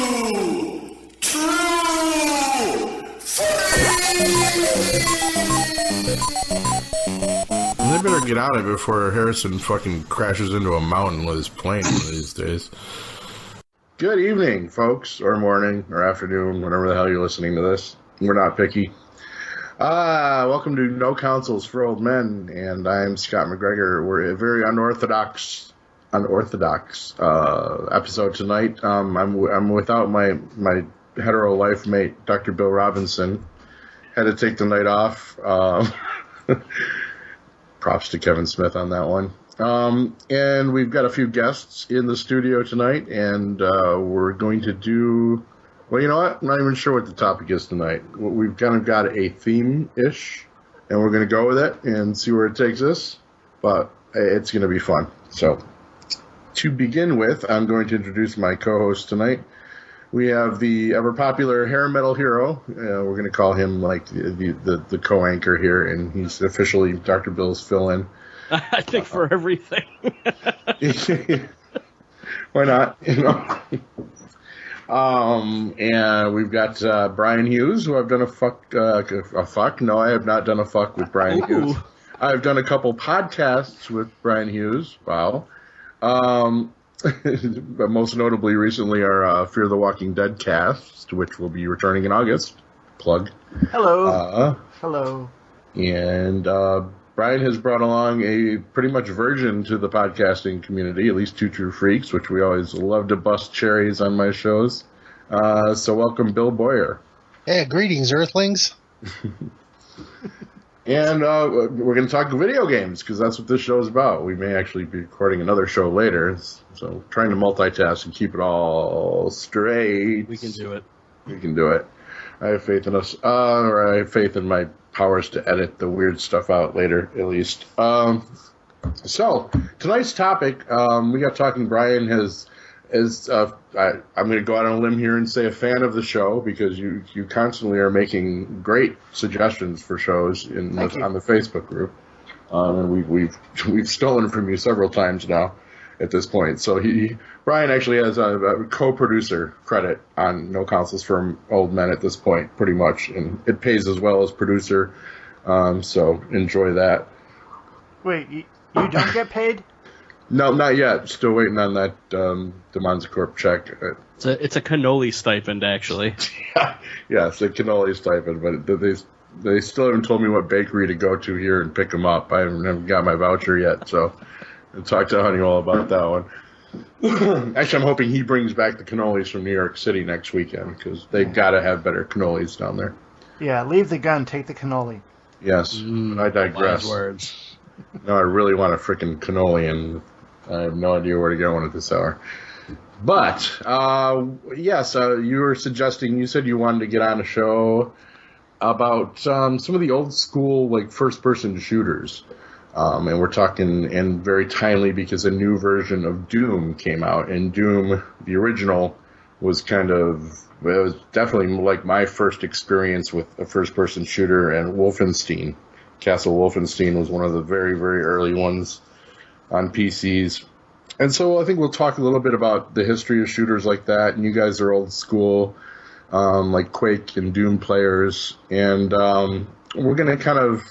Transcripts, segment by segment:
They better get out of it before Harrison fucking crashes into a mountain with his plane one of these days. Good evening, folks, or morning, or afternoon, whenever the hell you're listening to this. We're not picky. Welcome to No Counsels for Old Men, and I'm Scott McGregor. We're a very unorthodox episode tonight. I'm without my hetero life mate, Dr. Bill Robinson. Had to take the night off. Props to Kevin Smith on that one. And we've got a few guests in the studio tonight, and we're going to do... Well, you know what? I'm not even sure what the topic is tonight. We've kind of got a theme-ish, and we're going to go with it and see where it takes us, but it's going to be fun. So, to begin with, I'm going to introduce my co-host tonight. We have the ever-popular hair metal hero. We're going to call him like the co-anchor here, and he's officially Dr. Bill's fill-in. I think for everything. Why not? You know. And we've got Brian Hughes, who I've done a fuck. No, I have not done a fuck with Brian Hughes. I've done a couple podcasts with Brian Hughes. Wow. But most notably recently our Fear the Walking Dead cast, which will be returning in August. Plug. Hello. Hello. And Brian has brought along a pretty much virgin to the podcasting community, at least Two True Freaks, which we always love to bust cherries on my shows. So welcome, Bill Boyer. Hey, greetings, Earthlings. And we're going to talk video games, because that's what this show is about. We may actually be recording another show later, so trying to multitask and keep it all straight. We can do it. We can do it. I have faith in us, or I have faith in my powers to edit the weird stuff out later, at least. So, tonight's topic, we got talking, Brian I'm going to go out on a limb here and say a fan of the show, because you constantly are making great suggestions for shows on the Facebook group. And we've stolen from you several times now at this point. So Brian actually has a co-producer credit on No Counsels for Old Men at this point, pretty much, and it pays as well as producer. So enjoy that. Wait, you don't get paid? No, not yet. Still waiting on that Demonza Corp check. It's a cannoli stipend, actually. Yeah, it's a cannoli stipend, but they still haven't told me what bakery to go to here and pick them up. I haven't got my voucher yet, so I'll talk to Honeywell about that one. Actually, I'm hoping he brings back the cannolis from New York City next weekend, because they've got to have better cannolis down there. Yeah, leave the gun, take the cannoli. Yes, I digress. Wise words. No, I really want a freaking cannoli, and I have no idea where to get one at this hour. But, yes, you said you wanted to get on a show about some of the old school, like, first-person shooters. And we're talking, and very timely, because a new version of Doom came out. And Doom, the original, was it was definitely like my first experience with a first-person shooter, and Wolfenstein. Castle Wolfenstein was one of the very, very early ones on PCs. And so I think we'll talk a little bit about the history of shooters like that. And you guys are old school, like Quake and Doom players. And we're going to kind of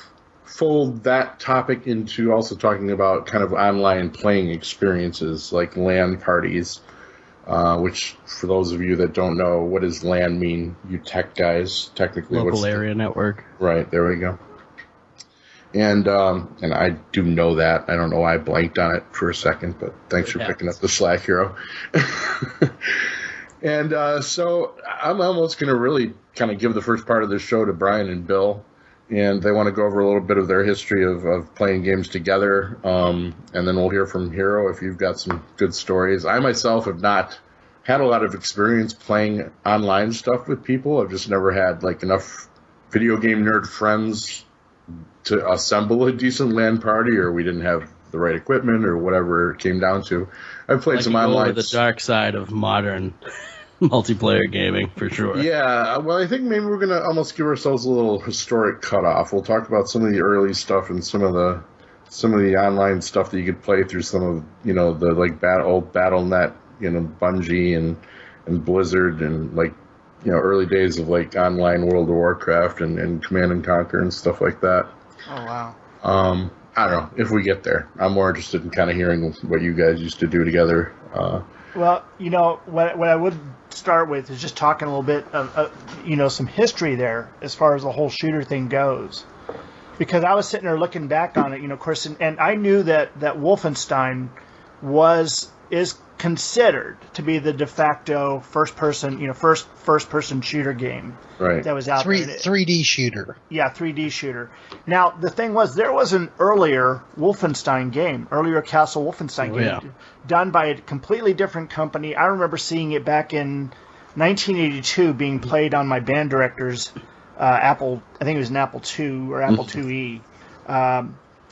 fold that topic into also talking about kind of online playing experiences like LAN parties, which for those of you that don't know, what does LAN mean? You tech guys, technically. Local area network. Right, there we go. And I do know that. I don't know why I blanked on it for a second, but thanks for picking up the slack, hero. And so I'm almost going to really kind of give the first part of this show to Brian and Bill, and they want to go over a little bit of their history of playing games together, and then we'll hear from Hero if you've got some good stories. I myself have not had a lot of experience playing online stuff with people. I've just never had like enough video game nerd friends to assemble a decent LAN party, or we didn't have the right equipment, or whatever it came down to. I've played some online. The dark side of modern multiplayer gaming, for sure. Yeah, well, I think maybe we're going to almost give ourselves a little historic cutoff. We'll talk about some of the early stuff and some of the online stuff that you could play through some of, the like old BattleNet, Bungie and Blizzard and like, early days of like online World of Warcraft and Command and Conquer and stuff like that. Oh, wow. I don't know if we get there. I'm more interested in kind of hearing what you guys used to do together. Well, what I would start with is just talking a little bit of, some history there as far as the whole shooter thing goes. Because I was sitting there looking back on it, of course, and I knew that Wolfenstein is considered to be the de facto first person shooter game that was out there. 3D shooter. Yeah, 3D shooter. Now the thing was, there was an earlier Wolfenstein game, earlier Castle Wolfenstein game, done by a completely different company. I remember seeing it back in 1982 being played on my band director's Apple. I think it was an Apple II or Apple IIe.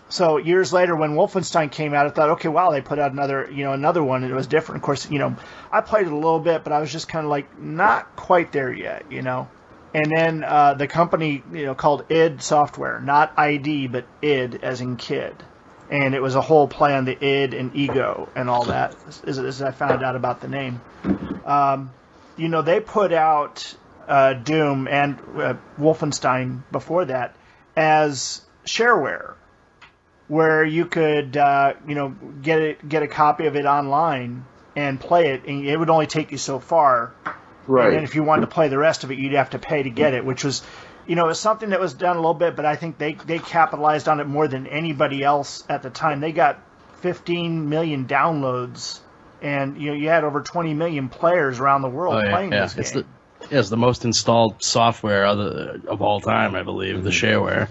So years later, when Wolfenstein came out, I thought, okay, wow, they put out another one, and it was different. Of course, I played it a little bit, but I was just kind of like not quite there yet, And then the company, called id Software, not ID, but id as in kid, and it was a whole play on the id and ego and all that. As I found out about the name, they put out Doom and Wolfenstein before that as shareware, where you could, get a copy of it online and play it, and it would only take you so far. Right. And then if you wanted to play the rest of it, you'd have to pay to get it, which was, it was something that was done a little bit, but I think they capitalized on it more than anybody else at the time. They got 15 million downloads, and you had over 20 million players around the world playing this game. It's the most installed software of all time, I believe, the shareware.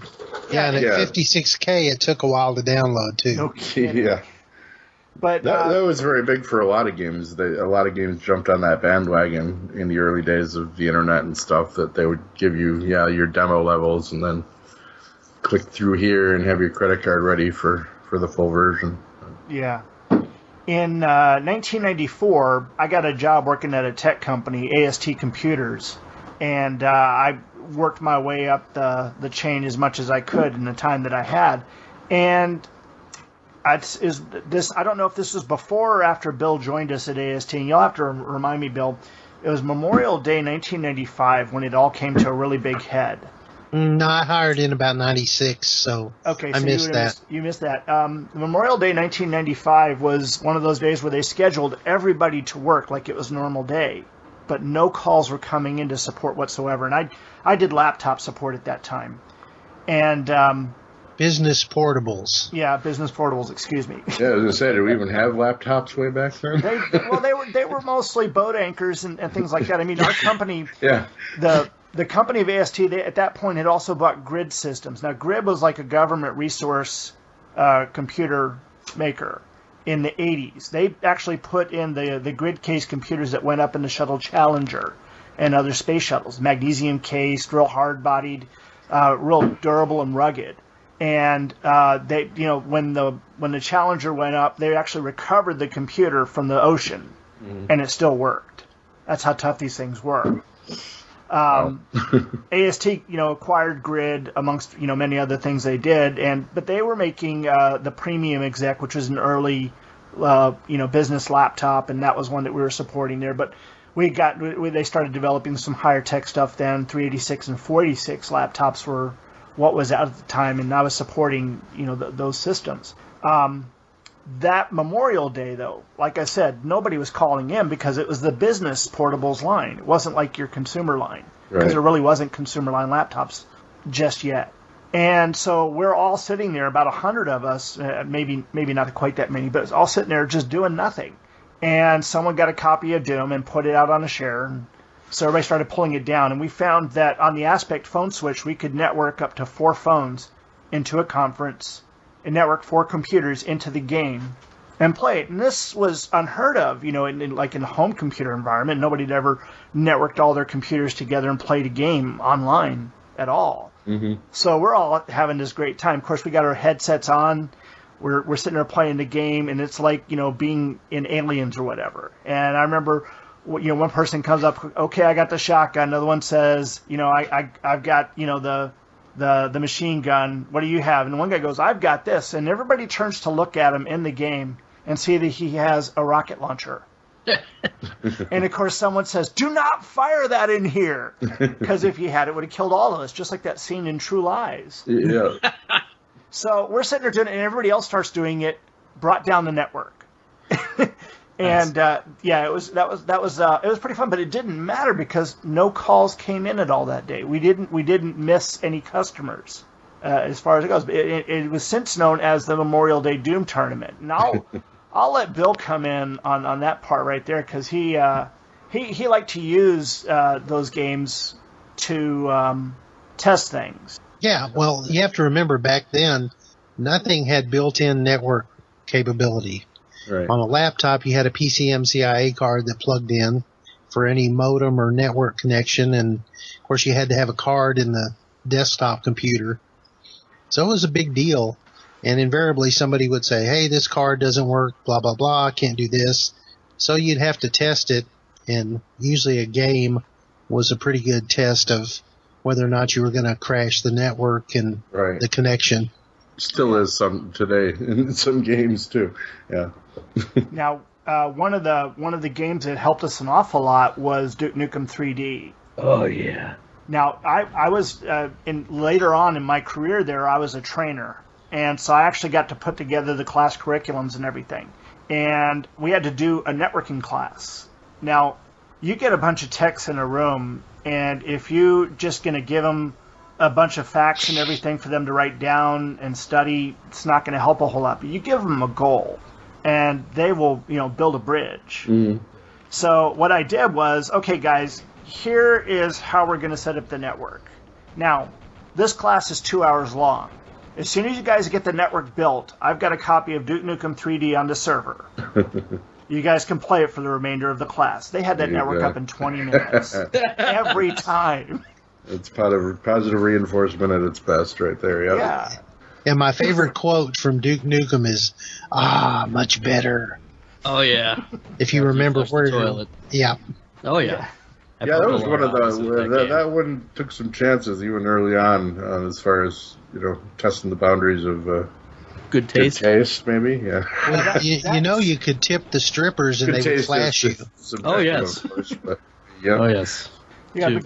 Yeah, and at 56K, it took a while to download, too. No kidding. Yeah. But that was very big for a lot of games. A lot of games jumped on that bandwagon in the early days of the internet and stuff, that they would give you, your demo levels and then click through here and have your credit card ready for the full version. Yeah. In 1994, I got a job working at a tech company, AST Computers, and I worked my way up the chain as much as I could in the time that I had. And I don't know if this was before or after Bill joined us at AST, and you'll have to remind me, Bill. It was Memorial Day 1995 when it all came to a really big head. No, I hired in about 96, so okay, I missed that. You missed that. Memorial Day 1995 was one of those days where they scheduled everybody to work like it was a normal day, but no calls were coming in to support whatsoever. And I did laptop support at that time. And business portables. Yeah, business portables, excuse me. Yeah, I was going to say, did we even have laptops way back then? They were mostly boat anchors and things like that. I mean, our company, the company of AST, they, at that point, had also bought Grid Systems. Now, Grid was like a government resource computer maker in the 80s. They actually put in the grid case computers that went up in the Shuttle Challenger and other space shuttles, magnesium cased, real hard-bodied, real durable and rugged. And they, when the Challenger went up, they actually recovered the computer from the ocean, and it still worked. That's how tough these things were. AST, acquired Grid amongst many other things they did, but they were making the Premium Exec, which was an early business laptop, and that was one that we were supporting there. But they started developing some higher tech stuff then. 386 and 486 laptops were what was out at the time, and I was supporting those systems. That Memorial Day, though, like I said, nobody was calling in because it was the business portables line. It wasn't like your consumer line, because there really wasn't consumer line laptops just yet. And so we're all sitting there, about 100 of us, maybe not quite that many, but all sitting there just doing nothing. And someone got a copy of Doom and put it out on a share, and so everybody started pulling it down. And we found that on the Aspect phone switch, we could network up to 4 phones into a conference and network 4 computers into the game and play it. And this was unheard of, in a home computer environment. Nobody had ever networked all their computers together and played a game online at all. Mm-hmm. So we're all having this great time. Of course, we got our headsets on. We're sitting there playing the game, and it's like, being in Aliens or whatever. And I remember, one person comes up, okay, I got the shotgun. Another one says, I've got, the machine gun. What do you have? And one guy goes, I've got this. And everybody turns to look at him in the game and see that he has a rocket launcher. And of course, someone says, "Do not fire that in here," because if you had, it would have killed all of us, just like that scene in True Lies. Yeah. So we're sitting there doing it, and everybody else starts doing it. Brought down the network, and it was pretty fun. But it didn't matter because no calls came in at all that day. We didn't miss any customers as far as it goes. It was since known as the Memorial Day Doom Tournament. And I'll let Bill come in on that part right there because he liked to use those games to test things. Yeah, well, you have to remember back then, nothing had built-in network capability. Right. On a laptop, you had a PCMCIA card that plugged in for any modem or network connection, and of course you had to have a card in the desktop computer. So it was a big deal, and invariably somebody would say, "Hey, this card doesn't work, blah, blah, blah, can't do this." So you'd have to test it, and usually a game was a pretty good test of whether or not you were going to crash the network and the connection. Still is some today in some games too. Yeah. Now, one of the games that helped us an awful lot was Duke Nukem 3D. Oh yeah. Now, I was later on in my career there, I was a trainer, and so I actually got to put together the class curriculums and everything. And we had to do a networking class. Now, you get a bunch of techs in a room, and if you just going to give them a bunch of facts and everything for them to write down and study, it's not going to help a whole lot. But you give them a goal, and they will, build a bridge. Mm. So what I did was, okay, guys, here is how we're going to set up the network. Now, this class is 2 hours long. As soon as you guys get the network built, I've got a copy of Duke Nukem 3D on the server. You guys can play it for the remainder of the class. They had that network up in 20 minutes. Every time. It's positive reinforcement at its best right there. Yep. Yeah. And my favorite quote from Duke Nukem is, much better. Oh yeah. If you remember Flush the where... toilet. Yeah. Oh yeah. Yeah, that was one of that one took some chances even early on as far as testing the boundaries of good taste. Good taste, maybe. Yeah. Well, you could tip the strippers and Good they would taste flash you. Oh yes. Yeah. Oh yes. Yeah, but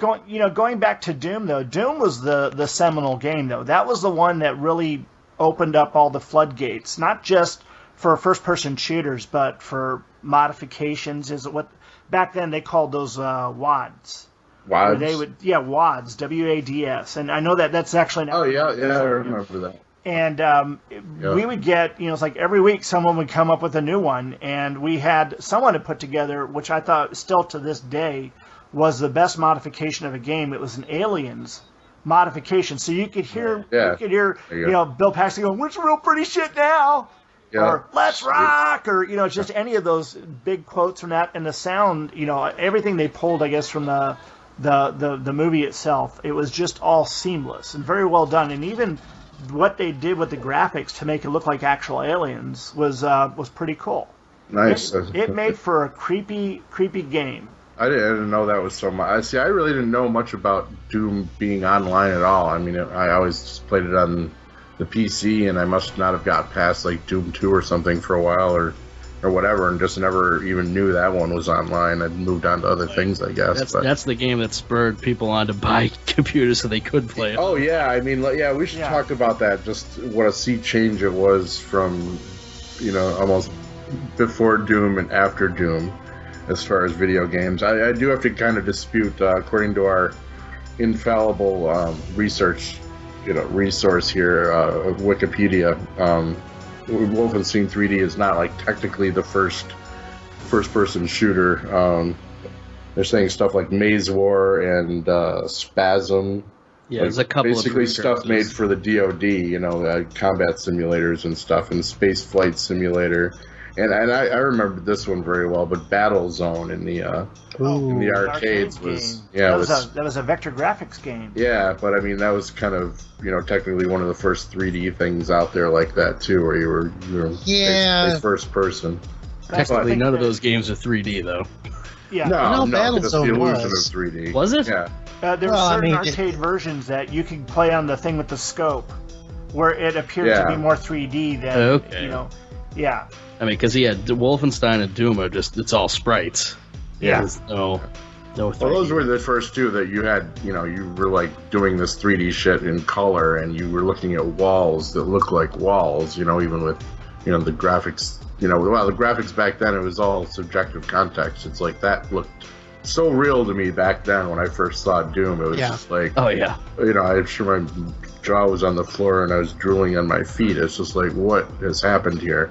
going back to Doom though, Doom was the seminal game though. That was the one that really opened up all the floodgates, not just for first-person shooters, but for modifications. Is what back then they called those WADs. WADs. They would WADs, WADS, and I know that's actually. Oh yeah, I remember that. And we would get, it's like every week someone would come up with a new one, and we had someone to put together, which I thought still to this day was the best modification of a game. It was an Aliens modification, so you could hear, Bill Paxton going, "What's real pretty shit now?" Yeah. Or "Let's rock," or just any of those big quotes from that, and the sound, everything they pulled, I guess, from the movie itself. It was just all seamless and very well done, and even what they did with the graphics to make it look like actual aliens was pretty cool. Nice. It made for a creepy game. I didn't know that was so much. See, I really didn't know much about Doom being online at all. I mean, I always just played it on the PC, and I must not have got past like Doom 2 or something for a while, or whatever, and just never even knew that one was online. I'd moved on to other things, I guess. That's the game that spurred people on to buy computers so they could play it. Oh yeah, I mean, we should talk about that. Just what a sea change it was from, almost before Doom and after Doom, as far as video games. I do have to kind of dispute, according to our infallible research, resource here, Wikipedia. Wolfenstein 3D is not like technically the first-person shooter. They're saying stuff like Maze War and Spasm. Yeah, there's a couple basically of stuff made for the DoD, combat simulators and stuff, and Space Flight Simulator. And I remember this one very well, but Battlezone in the arcades was that was a vector graphics game. Yeah, but I mean that was kind of technically one of the first 3D things out there like that too, where you were basically first person. Technically, none of those games are 3D though. Yeah, no, that's the Battlezone illusion was. of 3D. Was it? Yeah. There were certain arcade versions that you could play on the thing with the scope, where it appeared to be more 3D than Yeah. I mean, because Wolfenstein and Doom are it's all sprites. Yeah. There's no Well, those were the first two that you had, you were like doing this 3D shit in color, and you were looking at walls that looked like walls, even with, the graphics, the graphics back then, it was all subjective context. It's like that looked so real to me back then when I first saw Doom. It was just like, oh yeah, I'm sure my jaw was on the floor and I was drooling on my feet. It's just like, what has happened here?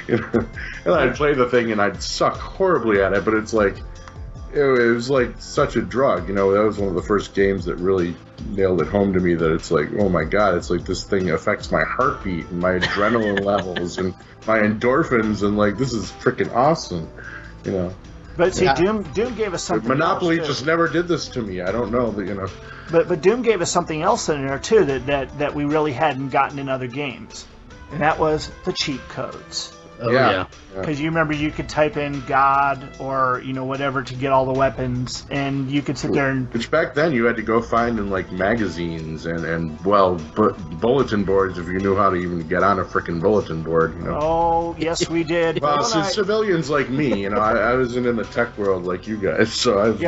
And I'd play the thing and I'd suck horribly at it, but it's like, it was like such a drug. That was one of the first games that really nailed it home to me that it's like, oh my god, it's like this thing affects my heartbeat and my adrenaline levels and my endorphins, and like, this is freaking awesome. But see, Doom gave us something. Monopoly else, just never did this to me. I don't know, But Doom gave us something else in there too that we really hadn't gotten in other games, and that was the cheat codes. Oh, yeah. Because you remember you could type in God or whatever to get all the weapons, and you could sit there and. Which back then you had to go find in like magazines and bulletin boards if you knew how to even get on a freaking bulletin board. Oh yes, we did. Well, civilians like me, I wasn't in the tech world like you guys, so I was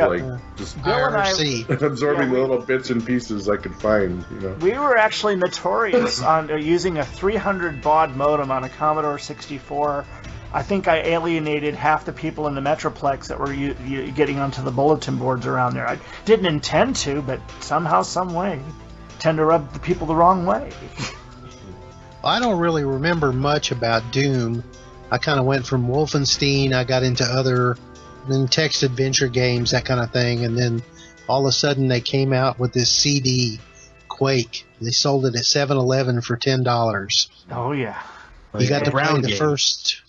just absorbing the little bits and pieces I could find. We were actually notorious on using a 300 baud modem on a Commodore 64. I think I alienated half the people in the Metroplex that were getting onto the bulletin boards around there. I didn't intend to, but somehow, some way, tend to rub the people the wrong way. I don't really remember much about Doom. I kind of went from Wolfenstein, I got into other text adventure games, that kind of thing, and then all of a sudden they came out with this CD, Quake. They sold it at 7-Eleven for $10. Oh, yeah. You got to play the first,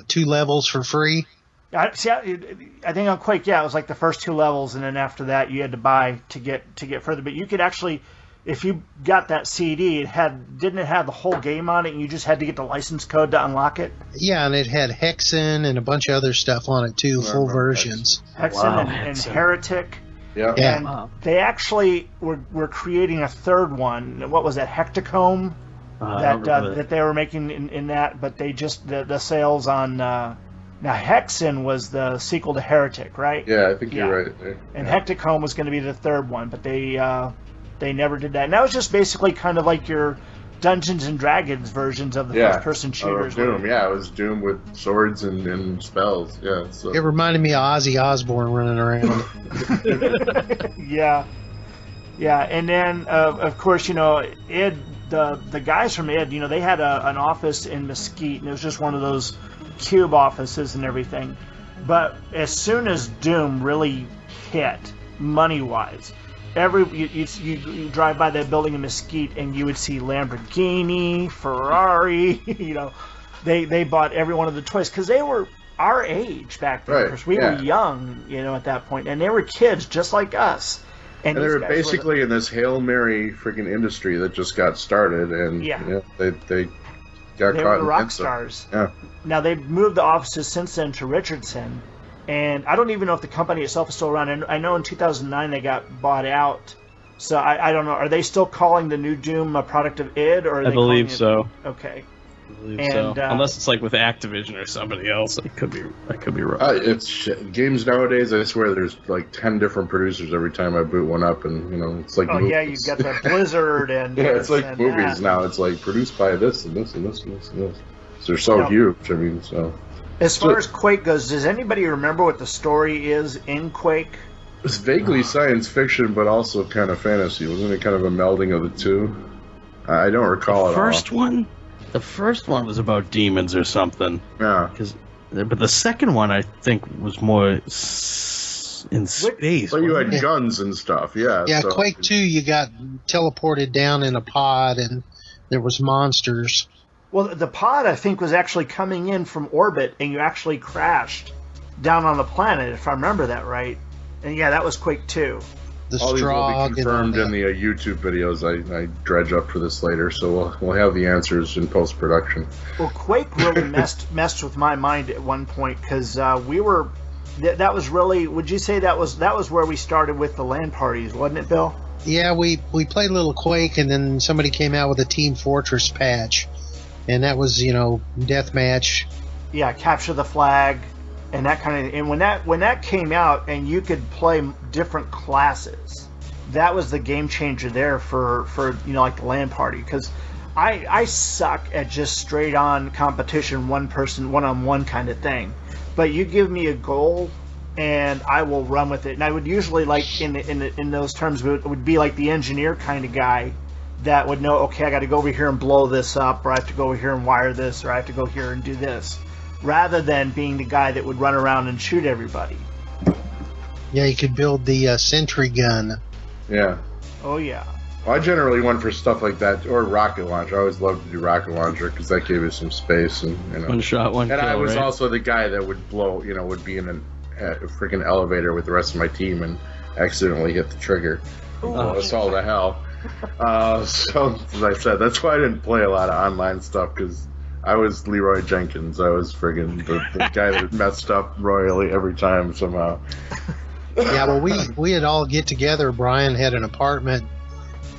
2 levels for free? I think on Quake, it was like the first 2 levels, and then after that you had to buy to get further. But you could actually, if you got that CD, didn't it have the whole game on it, and you just had to get the license code to unlock it? Yeah, and it had Hexen and a bunch of other stuff on it too, full versions. Hexen and Heretic. Yeah. And they actually were creating a third one. What was that, Hectocomb? That they were making in that, but they just the sales on now Hexen was the sequel to Heretic, right? Yeah, I think you're right. And Hectocomb was going to be the third one, but they never did that. And that was just basically kind of like your Dungeons and Dragons versions of the first-person shooters. Doom, it was Doom with swords and spells. Yeah, so. It reminded me of Ozzy Osbourne running around. Yeah, and then of course Ed. The guys from id, they had an office in Mesquite, and it was just one of those cube offices and everything. But as soon as Doom really hit, money-wise, you drive by that building in Mesquite, and you would see Lamborghini, Ferrari. They bought every one of the toys because they were our age back then. Right. We were young, at that point, and they were kids just like us. And they were basically in this Hail Mary freaking industry that just got started, and they got caught in the rock stars. Yeah. Now they've moved the offices since then to Richardson, and I don't even know if the company itself is still around. And I know in 2009 they got bought out, so I don't know. Are they still calling the new Doom a product of id, or are I believe so. Okay. So. Unless it's like with Activision or somebody else, I could be wrong. It's games nowadays. I swear, there's like 10 different producers every time I boot one up, and it's like movies. You've got the Blizzard and it's like movies now. It's like produced by this and this and this and this and this. So they're so huge. I mean, so as far as Quake goes, does anybody remember what the story is in Quake? It's vaguely science fiction, but also kind of fantasy. Wasn't it kind of a melding of the two? I don't recall it all. The first one was about demons or something. Yeah. But the second one, I think, was more in space. But you had guns and stuff, yeah. Yeah, so. Quake 2, you got teleported down in a pod, and there was monsters. Well, the pod, I think, was actually coming in from orbit, and you actually crashed down on the planet, if I remember that right. And yeah, that was Quake 2. All these will be confirmed in the YouTube videos I dredge up for this later, so we'll have the answers in post-production. Well, Quake really messed with my mind at one point, because we were... That was really... Would you say that was where we started with the LAN parties, wasn't it, Bill? Yeah, we played a little Quake, and then somebody came out with a Team Fortress patch. and that was, deathmatch. Yeah, capture the flag, and that kind of. And when that came out, and you could play different classes, that was the game changer there for like the LAN party, because I suck at just straight on competition, one person, one on one kind of thing. But you give me a goal, and I will run with it. And I would usually, like in those terms, would be like the engineer kind of guy that would know, okay, I got to go over here and blow this up, or I have to go over here and wire this, or I have to go here and do this, rather than being the guy that would run around and shoot everybody. Yeah, you could build the sentry gun. Yeah. Oh yeah. Well, I generally went for stuff like that, or rocket launcher. I always loved to do rocket launcher because that gave us some space and one shot, one kill. And I was right? also the guy that would blow, would be in a freaking elevator with the rest of my team and accidentally hit the trigger. Blow us all to hell. So as I said, that's why I didn't play a lot of online stuff, because I was Leroy Jenkins. I was friggin' the guy that messed up royally every time somehow. Yeah, well, we had all get together. Brian had an apartment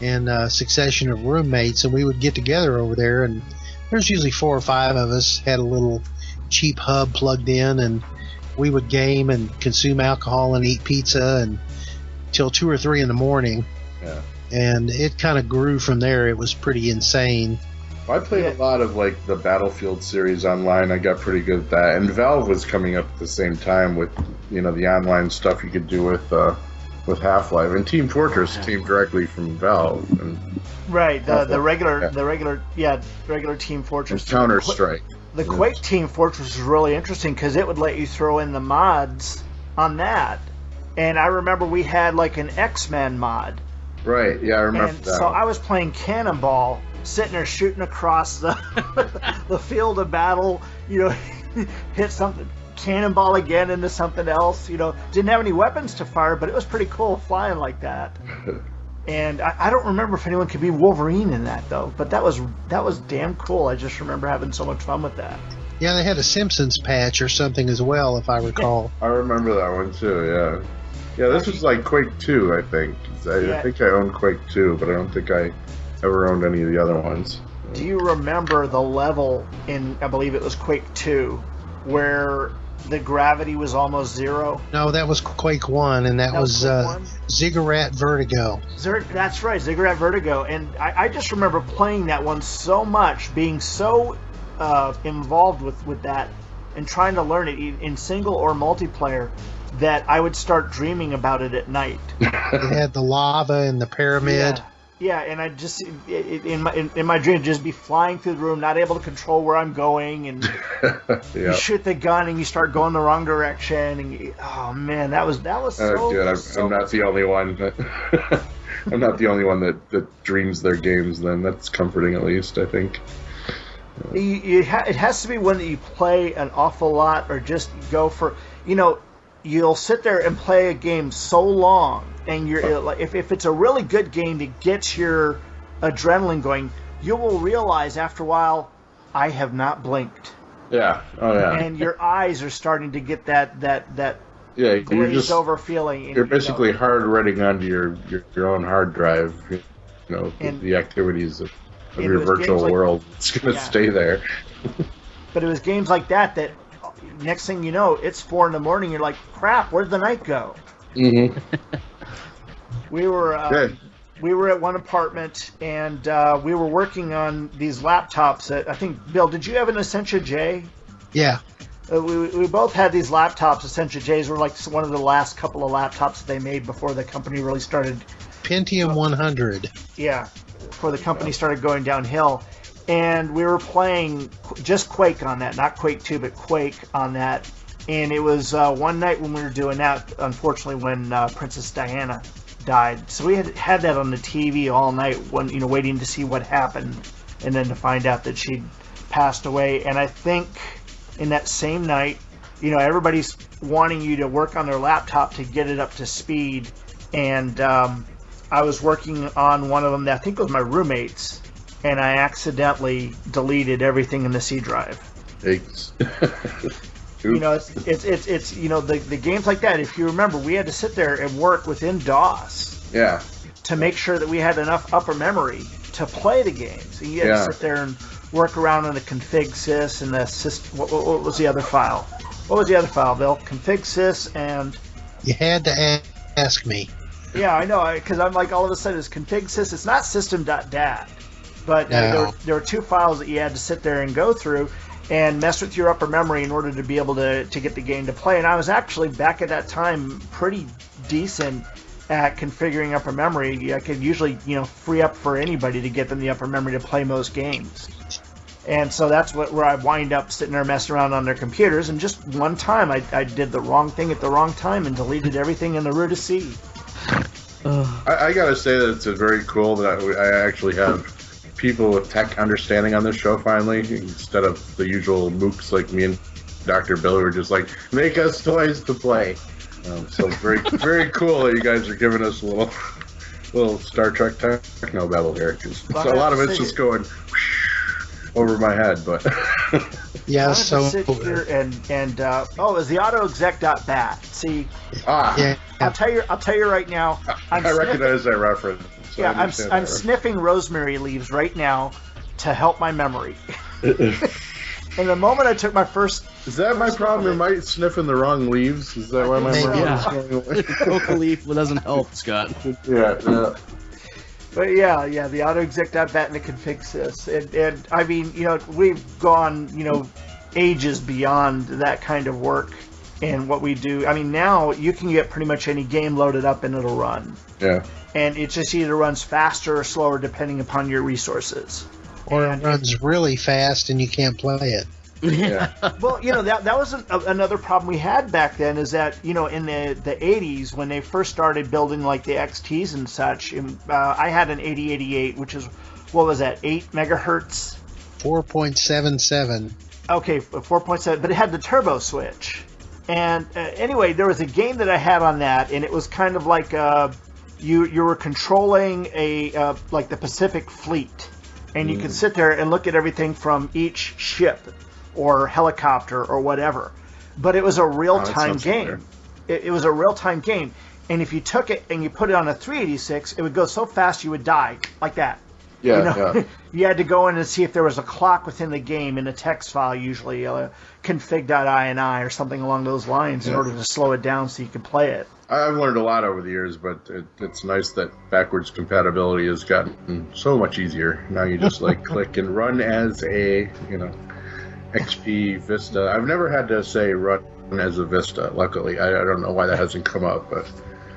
and a succession of roommates, and we would get together over there, and there's usually 4 or 5 of us, had a little cheap hub plugged in, and we would game and consume alcohol and eat pizza and till 2 or 3 in the morning. Yeah. And it kind of grew from there. It was pretty insane. I played a lot of like the Battlefield series online. I got pretty good at that. And Valve was coming up at the same time with the online stuff you could do with Half-Life. And Team Fortress came directly from Valve. And right, the regular Team Fortress. Counter-Strike. The Quake Team Fortress was really interesting because it would let you throw in the mods on that. And I remember we had like an X-Men mod. Right, yeah, I remember and that. So I was playing Cannonball, sitting there shooting across the the field of battle, hit something, cannonball again into something else, didn't have any weapons to fire, but it was pretty cool flying like that. And I don't remember if anyone could be Wolverine in that though, but that was damn cool. I just remember having so much fun with that. Yeah, they had a Simpsons patch or something as well, if I recall. I remember that one too, yeah. Yeah, this was like Quake 2, I think. I think I owned Quake 2, but I don't think I ever owned any of the other ones. Do you remember the level in, I believe it was Quake 2, where the gravity was almost zero? No, that was Quake 1, and that was Ziggurat Vertigo. That's right, Ziggurat Vertigo. And I just remember playing that one so much, being so involved with that, and trying to learn it in single or multiplayer, that I would start dreaming about it at night. It had the lava and the pyramid. Yeah, and I just in my dream just be flying through the room, not able to control where I'm going, and you shoot the gun and you start going the wrong direction, and oh man, that was so. Dude, I'm not the only one. I'm not the only one that dreams their games. Then that's comforting, at least I think. It has to be one that you play an awful lot, or just go for You'll sit there and play a game so long, and you're like, if it's a really good game that gets your adrenaline going, you will realize after a while, I have not blinked. Yeah. Oh yeah. And your eyes are starting to get that glazed over feeling. You're basically hard reading onto your own hard drive. The activities of your virtual world. It's going to stay there. But it was games like that. Next thing you know, it's 4 a.m. You're like, crap, where'd the night go? Mm-hmm. We were at one apartment, and we were working on these laptops. I think, Bill, did you have an Essentia J? Yeah. We both had these laptops. Essentia Js were like one of the last couple of laptops they made before the company really started. Pentium 100. Yeah, before the company started going downhill. And we were playing just Quake on that, not Quake 2, but Quake on that. And it was one night when we were doing that, unfortunately, when Princess Diana died. So we had that on the TV all night, waiting to see what happened, and then to find out that she'd passed away. And I think in that same night, everybody's wanting you to work on their laptop to get it up to speed. And I was working on one of them that I think was my roommate's. And I accidentally deleted everything in the C drive. It's the games like that. If you remember, we had to sit there and work within DOS. Yeah. To make sure that we had enough upper memory to play the games. And you had to sit there and work around on the config sys and the system. What was the other file? What was the other file, Bill? Config sys and... You had to ask me. Yeah, I know, because I'm like, all of a sudden it's config sys. It's not system.dat. But No. there were two files that you had to sit there and go through and mess with your upper memory in order to be able to get the game to play. And I was actually, back at that time, pretty decent at configuring upper memory. I could usually, free up for anybody to get them the upper memory to play most games. And so that's where I wind up sitting there messing around on their computers. And just one time, I did the wrong thing at the wrong time and deleted everything in the root of C. I gotta say that it's very cool that I actually have people with tech understanding on this show finally, instead of the usual mooks like me and Dr. Bill who are just like, make us toys to play. So very, very cool that you guys are giving us a little Star Trek techno babble here. So a lot of it's just going over my head, but Yeah, I so sit here and it was the autoexec.bat. See, yeah, I'll tell you right now. I recognize that reference. So Yeah, I I'm understand that sniffing rosemary leaves right now to help my memory. And the moment I took my first... Is that my problem? Am I sniffing the wrong leaves? Is that why my Maybe. memory is going away? Coca leaf doesn't help, Scott. Yeah. But yeah, the autoexec.bat and the config sys. And I mean, we've gone, ages beyond that kind of work and what we do. I mean, now you can get pretty much any game loaded up and it'll run. Yeah. And it just either runs faster or slower depending upon your resources. or it runs really fast and you can't play it. Yeah. Well, that was another problem we had back then, is that, in the 80s, when they first started building like the XTs and such, I had an 8088, which is, what was that, 8 megahertz? 4.77. Okay, 4.7, but it had the turbo switch. And anyway, there was a game that I had on that, and it was kind of like you were controlling like the Pacific Fleet, and you could sit there and look at everything from each ship or helicopter or whatever. But it was a real-time game. It was a real-time game, and if you took it and you put it on a 386, it would go so fast you would die, like that. Yeah, You had to go in and see if there was a clock within the game in a text file, usually config.ini or something along those lines, in order to slow it down so you could play it. I've learned a lot over the years, but it's nice that backwards compatibility has gotten so much easier. Now you just click and run as a XP Vista. I've never had to say run as a Vista. Luckily, I don't know why that hasn't come up, but.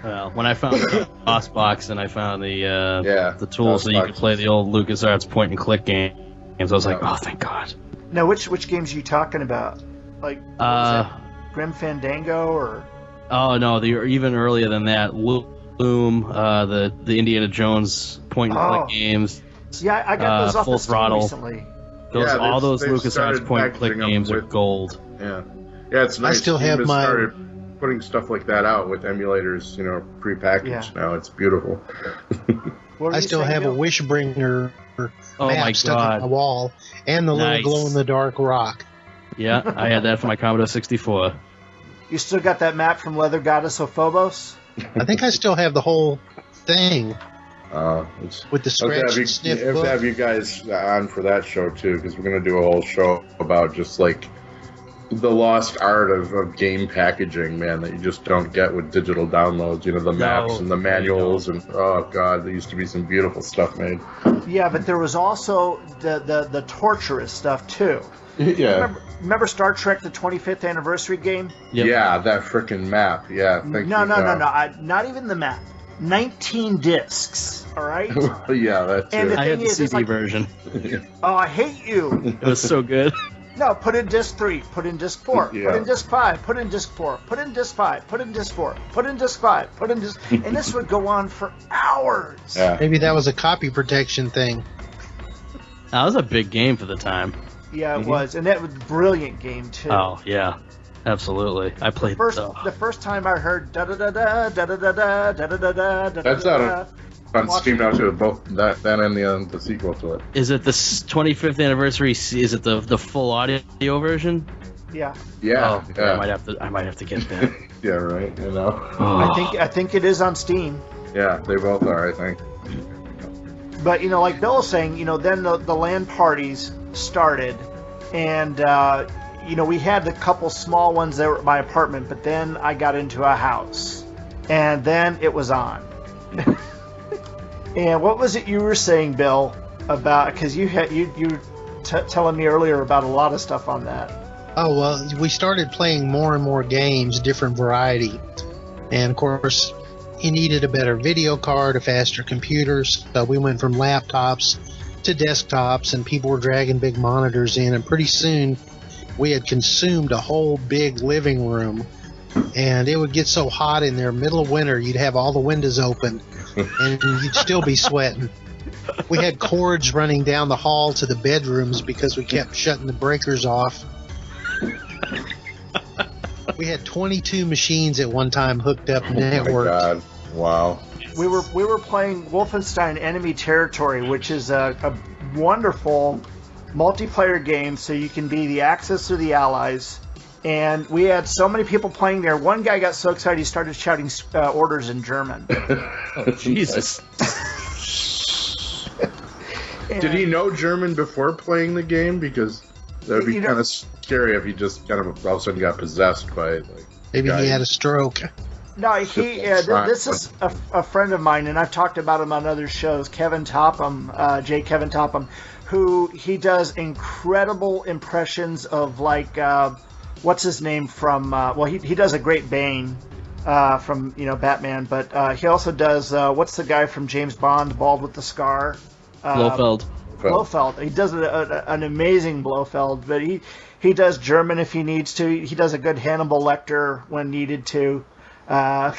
Well, when I found the DOSBox and I found the tools so you could play the old LucasArts point and click games, I was like, oh, thank God. Now, which games are you talking about? Like, what was that? Grim Fandango or? Oh no, even earlier than that. Loom, the Indiana Jones point and click games. Yeah, I got those off Full the Steam Throttle. recently. All those they've LucasArts started point and click packaging games them are gold. Yeah, it's nice. I still Steam have has my- started putting stuff like that out with emulators, prepackaged now. It's beautiful. What were I you still saying, have a Bill? Wishbringer Oh map my stuck on God. the wall and the Nice. little glow-in-the-dark rock. Yeah, I had that for my Commodore 64. You still got that map from Leather Goddess of Phobos? I think I still have the whole thing It's with the I'll scratch have you, and sniff have to have book. you guys on for that show too, because we're going to do a whole show about just like the lost art of game packaging, man, that you just don't get with digital downloads. The maps and the manuals, and oh god, there used to be some beautiful stuff made. Yeah, but there was also the torturous stuff too. Yeah, Remember Star Trek: The 25th Anniversary game? Yep. yeah, that freaking map. Yeah, thank No, you, not even the map. 19 discs. All right. yeah, that's And it. the I had thing the is, it's CD like- version. Oh, I hate you. It was so good. No, put in disc 3, put in disc 4, Yeah. put in disc 5, put in disc 4, put in disc 5, put in disc 4, put in disc 5, put in disc... And this would go on for hours. Yeah. Maybe that was a copy protection thing. That was a big game for the time. Yeah, it was. And that was a brilliant game, too. Oh, yeah. Absolutely. I played The first time I heard da-da-da-da, da-da-da-da, da-da-da-da, That's da-da-da-da. on Steam now too, both that and the sequel to it. Is it the 25th anniversary? Is it the full audio version? Yeah. Yeah, Oh, yeah, I might have to get that. yeah, right. I think it is on Steam. Yeah, they both are, I think. But, like Bill was saying, then the LAN parties started, and we had a couple small ones that were at my apartment, but then I got into a house, and then it was on. And what was it you were saying, Bill, about, because you were telling me earlier about a lot of stuff on that. Oh, well, we started playing more and more games, different variety. And, of course, you needed a better video card, a faster computer. So we went from laptops to desktops, and people were dragging big monitors in. And pretty soon, we had consumed a whole big living room. And it would get so hot in there, middle of winter, you'd have all the windows open, and you'd still be sweating. We had cords running down the hall to the bedrooms because we kept shutting the breakers off. We had 22 machines at one time hooked up networked. Oh my God! Wow. We were playing Wolfenstein Enemy Territory, which is a wonderful multiplayer game, so you can be the Axis or the Allies. And we had so many people playing there. One guy got so excited he started shouting orders in German. Oh, Jesus. Did he know German before playing the game? Because that would be kind of scary if he just kind of all of a sudden got possessed by maybe he had a stroke. No, this is a friend of mine, and I've talked about him on other shows. Kevin Topham, Kevin Topham, who he does incredible impressions of what's his name from? He does a great Bane from Batman, but he also does what's the guy from James Bond, bald with the scar? Blofeld. He does an amazing Blofeld, but he does German if he needs to. He does a good Hannibal Lecter when needed to. Very,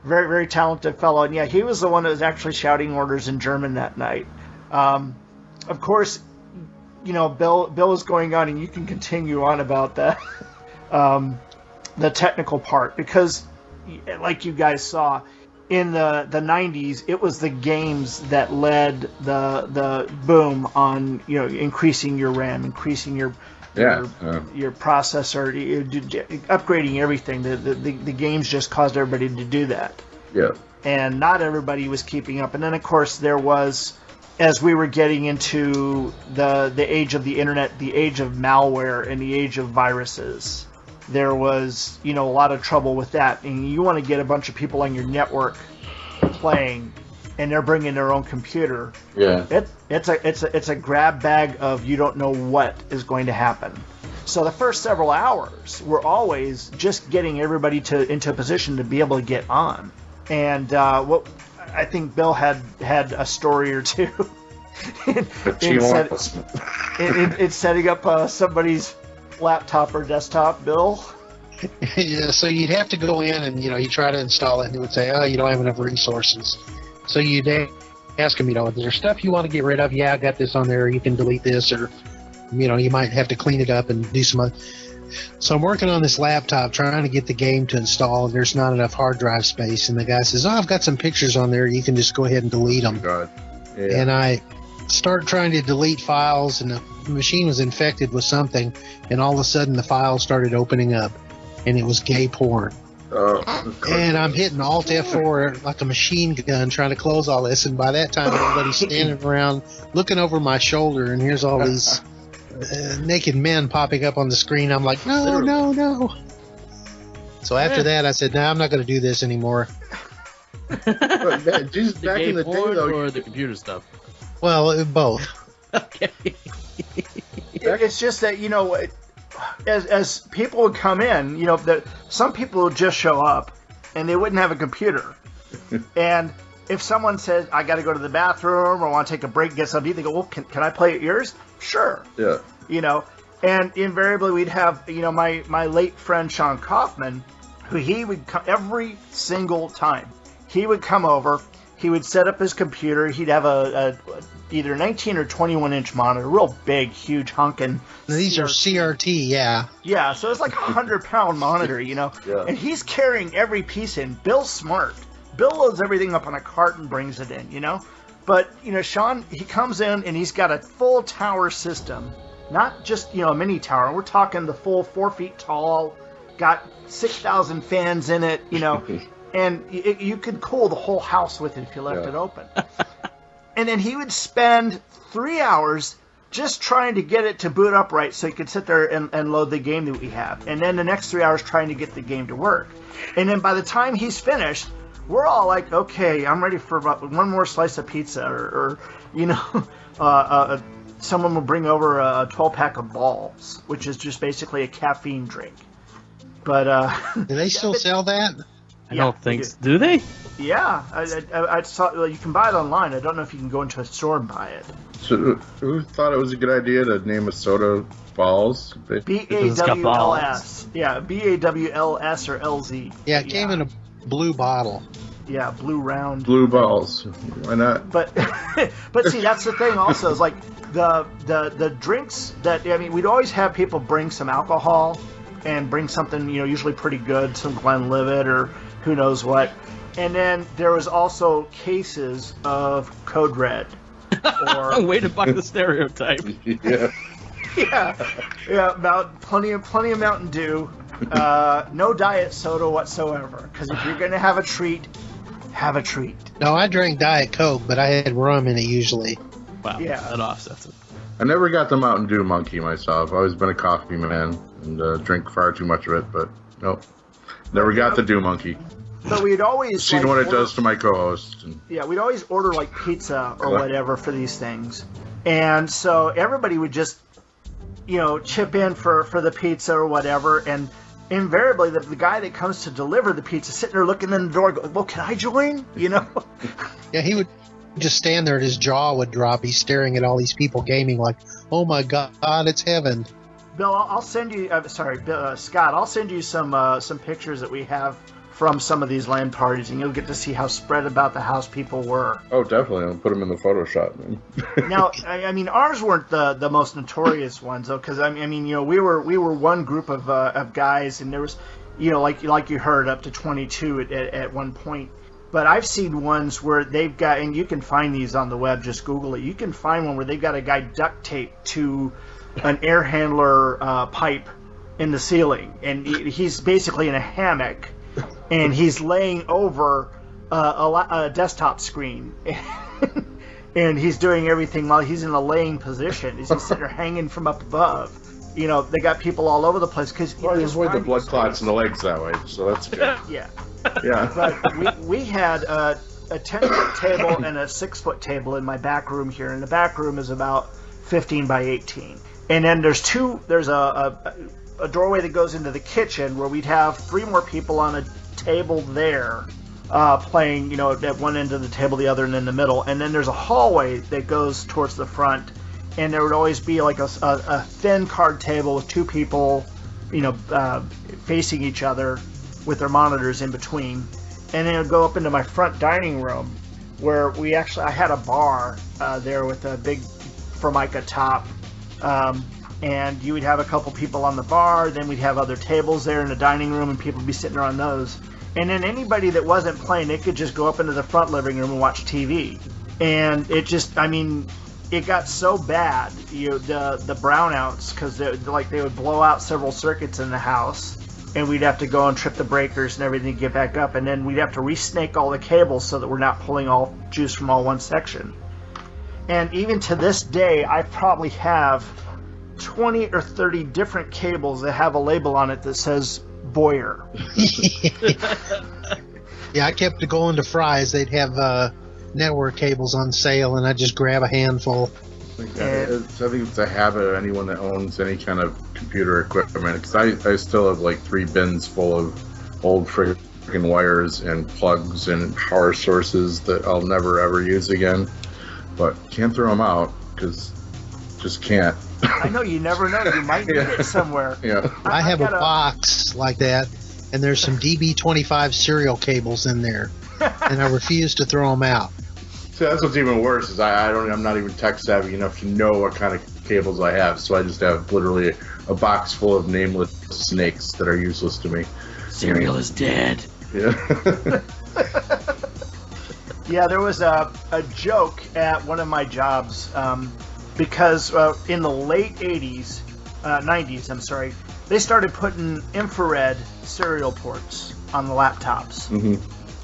very talented fellow. And yeah, he was the one that was actually shouting orders in German that night. Of course, Bill is going on, and you can continue on about that, the technical part, because like you guys saw, in the 90s, it was the games that led the boom on increasing your RAM, increasing your processor, upgrading everything. The games just caused everybody to do that. Yeah. And not everybody was keeping up. And then of course there was, as we were getting into the age of the internet, the age of malware, and the age of viruses, there was a lot of trouble with that. And you want to get a bunch of people on your network playing, and they're bringing their own computer. Yeah, it's a grab bag of you don't know what is going to happen. So the first several hours were always just getting everybody into a position to be able to get on. And what I think Bill had a story or two in setting up somebody's laptop or desktop, Bill. Yeah, so you'd have to go in and you try to install it, and it would say, oh, you don't have enough resources. So you'd ask them, is there stuff you want to get rid of? Yeah, I got this on there. You can delete this, or you might have to clean it up and do some other. So I'm working on this laptop trying to get the game to install, and there's not enough hard drive space. And the guy says, oh, I've got some pictures on there. You can just go ahead and delete them. God. Yeah. And I start trying to delete files, and the machine was infected with something, and all of a sudden the files started opening up, and it was gay porn. And I'm hitting Alt F4 like a machine gun trying to close all this, and by that time everybody's standing around looking over my shoulder, and here's all these naked men popping up on the screen. I'm like, no. So after that I said, I'm not going to do this anymore. But just back in the day, though, or the computer stuff? Well, both. Okay. It's just that, as people would come in, some people would just show up and they wouldn't have a computer. And if someone said, I got to go to the bathroom or want to take a break, get something, they go, well, can I play at yours? Sure. Yeah. And invariably we'd have, my late friend Sean Kaufman, who he would come every single time. He would come over, he would set up his computer, he'd have a either 19 or 21-inch monitor, real big, huge, honking. These are CRT, yeah. Yeah, so it's like a 100-pound monitor, Yeah. And he's carrying every piece in. Bill's smart. Bill loads everything up on a cart and brings it in, But, Sean, he comes in and he's got a full tower system. Not just, a mini tower. We're talking the full 4 feet tall, got 6,000 fans in it, And you could cool the whole house with it if you left it open. And then he would spend 3 hours just trying to get it to boot up right so you could sit there and load the game that we have. And then the next 3 hours trying to get the game to work. And then by the time he's finished, we're all like, okay, I'm ready for one more slice of pizza. Or someone will bring over a 12-pack of balls, which is just basically a caffeine drink. But do they still sell that? I don't think so. Do they? Yeah, I saw. You can buy it online. I don't know if you can go into a store and buy it. So, who thought it was a good idea to name a soda balls? BAWLS. Yeah, BAWLS or LZ. Yeah, it came in a blue bottle. Yeah, blue round. Blue balls. Why not? But see, that's the thing. Also, is like the drinks that we'd always have people bring some alcohol and bring something usually pretty good, some Glenlivet or who knows what. And then there was also cases of Code Red. Way to buck the stereotype. Yeah. Plenty of Mountain Dew. No diet soda whatsoever. Because if you're going to have a treat, have a treat. No, I drank Diet Coke, but I had rum in it usually. Wow, yeah. That offsets it. I never got the Mountain Dew monkey myself. I've always been a coffee man and drink far too much of it, but nope. Never got the Dew monkey. But we'd always seen what it does to my co-host. Yeah, we'd always order like pizza or whatever for these things, and so everybody would just, chip in for the pizza or whatever, and invariably the guy that comes to deliver the pizza sitting there looking in the door, going, "Well, can I join?" Yeah, he would just stand there and his jaw would drop. He's staring at all these people gaming like, "Oh my God, it's heaven." Bill, I'll send you. Scott, I'll send you some pictures that we have from some of these LAN parties, and you'll get to see how spread about the house people were. Oh, definitely. I'll put them in the Photoshop, man. Now, ours weren't the most notorious ones, though, because we were one group of guys, and there was, like you heard, up to 22 at one point. But I've seen ones where they've got, and you can find these on the web. Just Google it. You can find one where they've got a guy duct taped to an air handler pipe in the ceiling, and he's basically in a hammock. And he's laying over a desktop screen, and he's doing everything while he's in a laying position. He's just sitting there hanging from up above. They got people all over the place because you avoid the blood clots in the legs that way, so that's good. Yeah. But we had a 10-foot table and a 6-foot table in my back room here, and the back room is about 15 by 18. And then there's a doorway that goes into the kitchen where we'd have 3 more people on a table there playing, at one end of the table, the other, and in the middle. And then there's a hallway that goes towards the front, and there would always be like a thin card table with 2 people, facing each other with their monitors in between. And then it would go up into my front dining room where I had a bar there with a big Formica top. And you would have a couple people on the bar, then we'd have other tables there in the dining room, and people would be sitting there on those. And then anybody that wasn't playing, they could just go up into the front living room and watch TV. And it just, it got so bad, the brownouts, because they would blow out several circuits in the house, and we'd have to go and trip the breakers and everything to get back up, and then we'd have to re-snake all the cables so that we're not pulling all juice from all one section. And even to this day, I probably have 20 or 30 different cables that have a label on it that says Boyer. Yeah, I kept going to Fry's. They'd have network cables on sale, and I'd just grab a handful. I think it's a habit of anyone that owns any kind of computer equipment, because I still have like 3 bins full of old freaking wires and plugs and power sources that I'll never ever use again, but can't throw them out because just can't. I know, you never know. You might need it somewhere. Yeah. I have a box like that, and there's some DB25 serial cables in there, and I refuse to throw them out. See, that's what's even worse is I'm not even tech savvy enough to know what kind of cables I have, so I just have literally a box full of nameless snakes that are useless to me. Serial is dead. Yeah. Yeah, there was a joke at one of my jobs. Because in the late 90s, they started putting infrared serial ports on the laptops. Mm-hmm.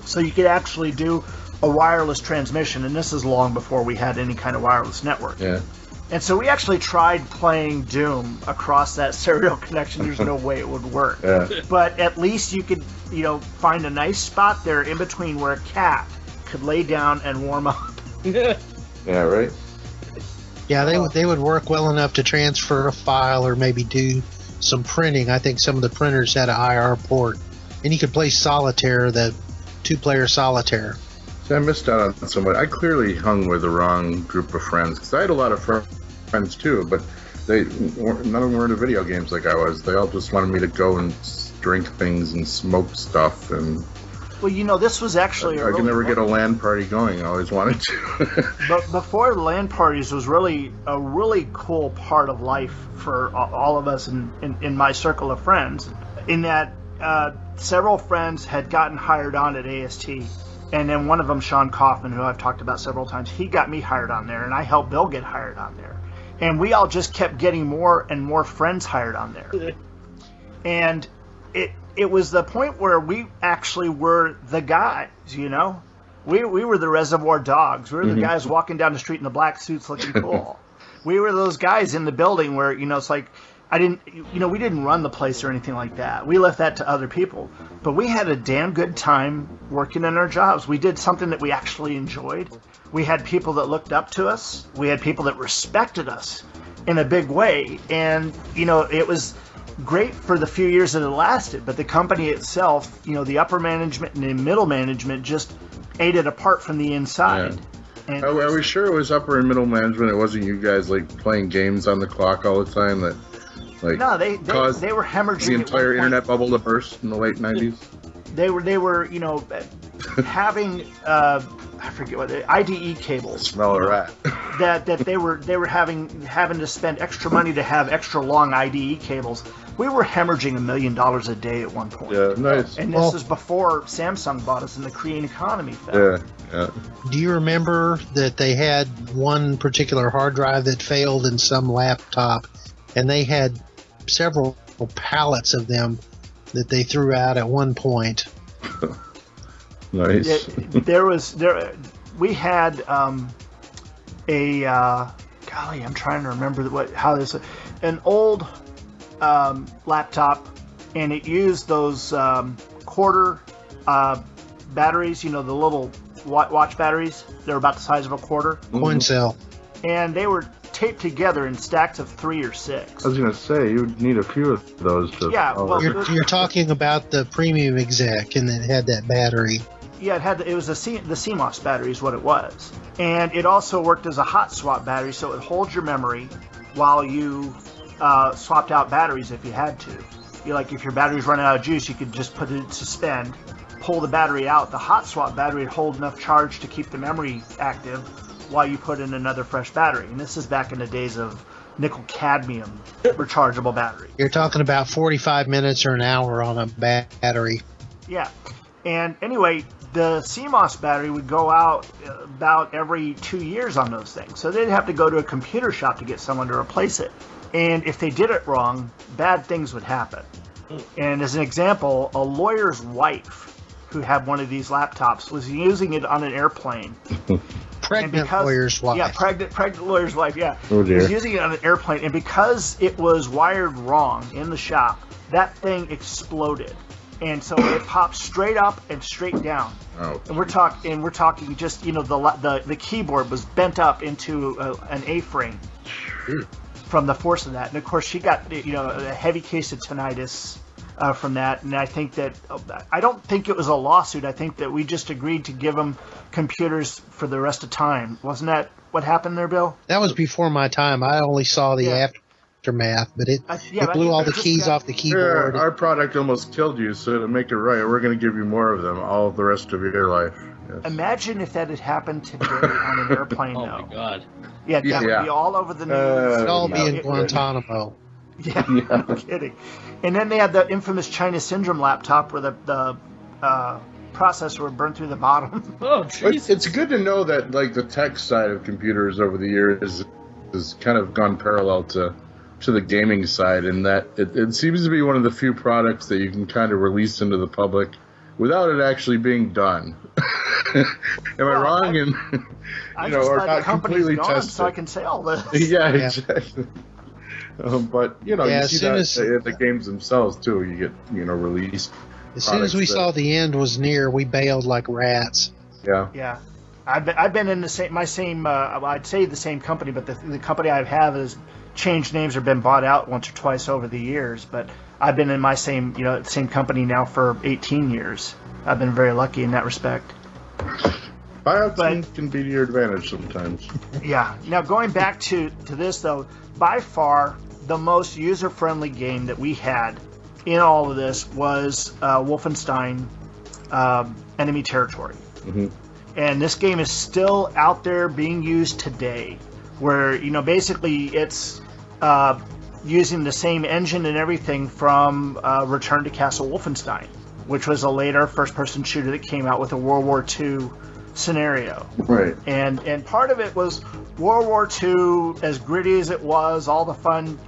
So you could actually do a wireless transmission, and this is long before we had any kind of wireless network. Yeah. And so we actually tried playing Doom across that serial connection. There's no way it would work. Yeah. But at least you could, find a nice spot there in between where a cat could lay down and warm up. Yeah, right? Yeah, they would work well enough to transfer a file or maybe do some printing. I think some of the printers had an IR port. And you could play solitaire, the 2-player solitaire. See, I missed out on so much. I clearly hung with the wrong group of friends, because I had a lot of friends too, but none of them were into video games like I was. They all just wanted me to go and drink things and smoke stuff. And well, this was actually I could never get a LAN party going. I always wanted to. But before LAN parties was really a really cool part of life for all of us in my circle of friends, in that several friends had gotten hired on at AST, and then one of them, Sean Kaufman, who I've talked about several times, he got me hired on there, and I helped Bill get hired on there. And we all just kept getting more and more friends hired on there. And it was the point where we actually were the guys, We were the Reservoir Dogs. We were the guys walking down the street in the black suits looking cool. We were those guys in the building where, it's like, we didn't run the place or anything like that. We left that to other people. But we had a damn good time working in our jobs. We did something that we actually enjoyed. We had people that looked up to us. We had people that respected us in a big way. And, it was great for the few years that it lasted. But the company itself, the upper management and the middle management just ate it apart from the inside. Yeah. And are we sure it was upper and middle management? It wasn't you guys playing games on the clock all the time that no, they were hemorrhaging the entire internet bubble to burst in the late 90s. They were having I forget what IDE cables. Smell a rat. that they were having to spend extra money to have extra long IDE cables. We were hemorrhaging $1 million a day at one point. Yeah, nice. And this is before Samsung bought us and the Korean economy fell. Yeah. Do you remember that they had one particular hard drive that failed in some laptop, and they had several pallets of them that they threw out at one point? Nice. We had golly, I'm trying to remember an old laptop, and it used those quarter batteries, the little watch batteries. They're about the size of a quarter. Coin cell. And they were taped together in stacks of 3 or 6. I was going to say, you would need a few of those. You're talking about the premium exec, and it had that battery. Yeah, it was the CMOS battery is what it was. And it also worked as a hot swap battery, so it would hold your memory while you swapped out batteries if you had to. If your battery's running out of juice, you could just put it in suspend, pull the battery out. The hot swap battery would hold enough charge to keep the memory active while you put in another fresh battery. And this is back in the days of nickel cadmium rechargeable battery. You're talking about 45 minutes or an hour on a battery. Yeah. And anyway, the CMOS battery would go out about every 2 years on those things. So they'd have to go to a computer shop to get someone to replace it. And if they did it wrong, bad things would happen. And as an example, a lawyer's wife who had one of these laptops was using it on an airplane. Pregnant lawyer's wife. Yeah, pregnant lawyer's wife, yeah. Oh, dear. Was using it on an airplane, and because it was wired wrong in the shop, that thing exploded. And so it popped straight up and straight down. Oh. And we're talking just, the keyboard was bent up into an A-frame from the force of that. And of course she got, a heavy case of tinnitus from that. And I think that, I don't think it was a lawsuit. I think that we just agreed to give them computers for the rest of time. Wasn't that what happened there, Bill? That was before my time. I only saw the aftermath, but it blew all the keys off the keyboard. Our product almost killed you, so to make it right, we're going to give you more of them all the rest of your life. Yes. Imagine if that had happened today on an airplane, though. Oh, my God. Yeah, that would be all over the news. It'd all be in Guantanamo. Yeah, no kidding. And then they had the infamous China Syndrome laptop where the processor would burn through the bottom. Oh, jeez. It's good to know that the tech side of computers over the years has kind of gone parallel to the gaming side, in that it seems to be one of the few products that you can kind of release into the public without it actually being done. Am I wrong? And or not completely tested, so I can say all this. Yeah, exactly. But you see that in the games themselves too. You get released. As soon as we saw the end was near, we bailed like rats. Yeah. Yeah. I've been in the same I'd say the same company, but the company I have has changed names or been bought out once or twice over the years. But I've been in my same company now for 18 years. I've been very lucky in that respect. Buyouts can be to your advantage sometimes. Yeah. Now going back to this though, by far the most user-friendly game that we had in all of this was Wolfenstein Enemy Territory. Mm-hmm. And this game is still out there being used today, where basically it's using the same engine and everything from Return to Castle Wolfenstein, which was a later first-person shooter that came out with a World War II scenario. Right. And part of it was World War II, as gritty as it was, all the fun,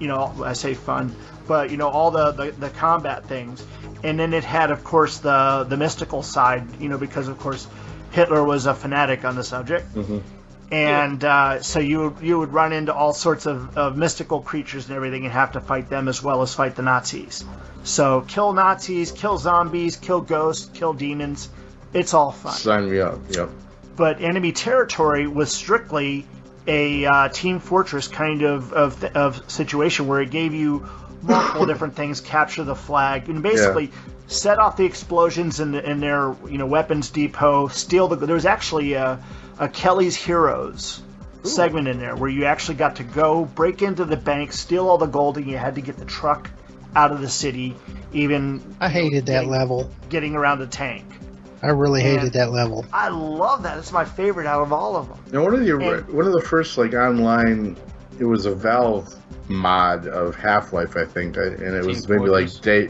I say fun, but all the combat things. And then it had, of course, the mystical side, because of course Hitler was a fanatic on the subject. Mm-hmm. And so you would run into all sorts of mystical creatures and everything and have to fight them as well as fight the Nazis. So kill Nazis, kill zombies, kill ghosts, kill demons. It's all fun. Sign me up, yep. But Enemy Territory was strictly a Team Fortress kind of situation where it gave you multiple different things, capture the flag, and basically set off the explosions in their weapons depot, steal the. There was actually a Kelly's Heroes segment in there where you actually got to go break into the bank, steal all the gold, and you had to get the truck out of the city. I hated that level. Getting around the tank. I really hated that level. I love that. It's my favorite out of all of them. Now, one of the first online, it was a Valve mod of Half-Life, I think, and it was maybe like Day.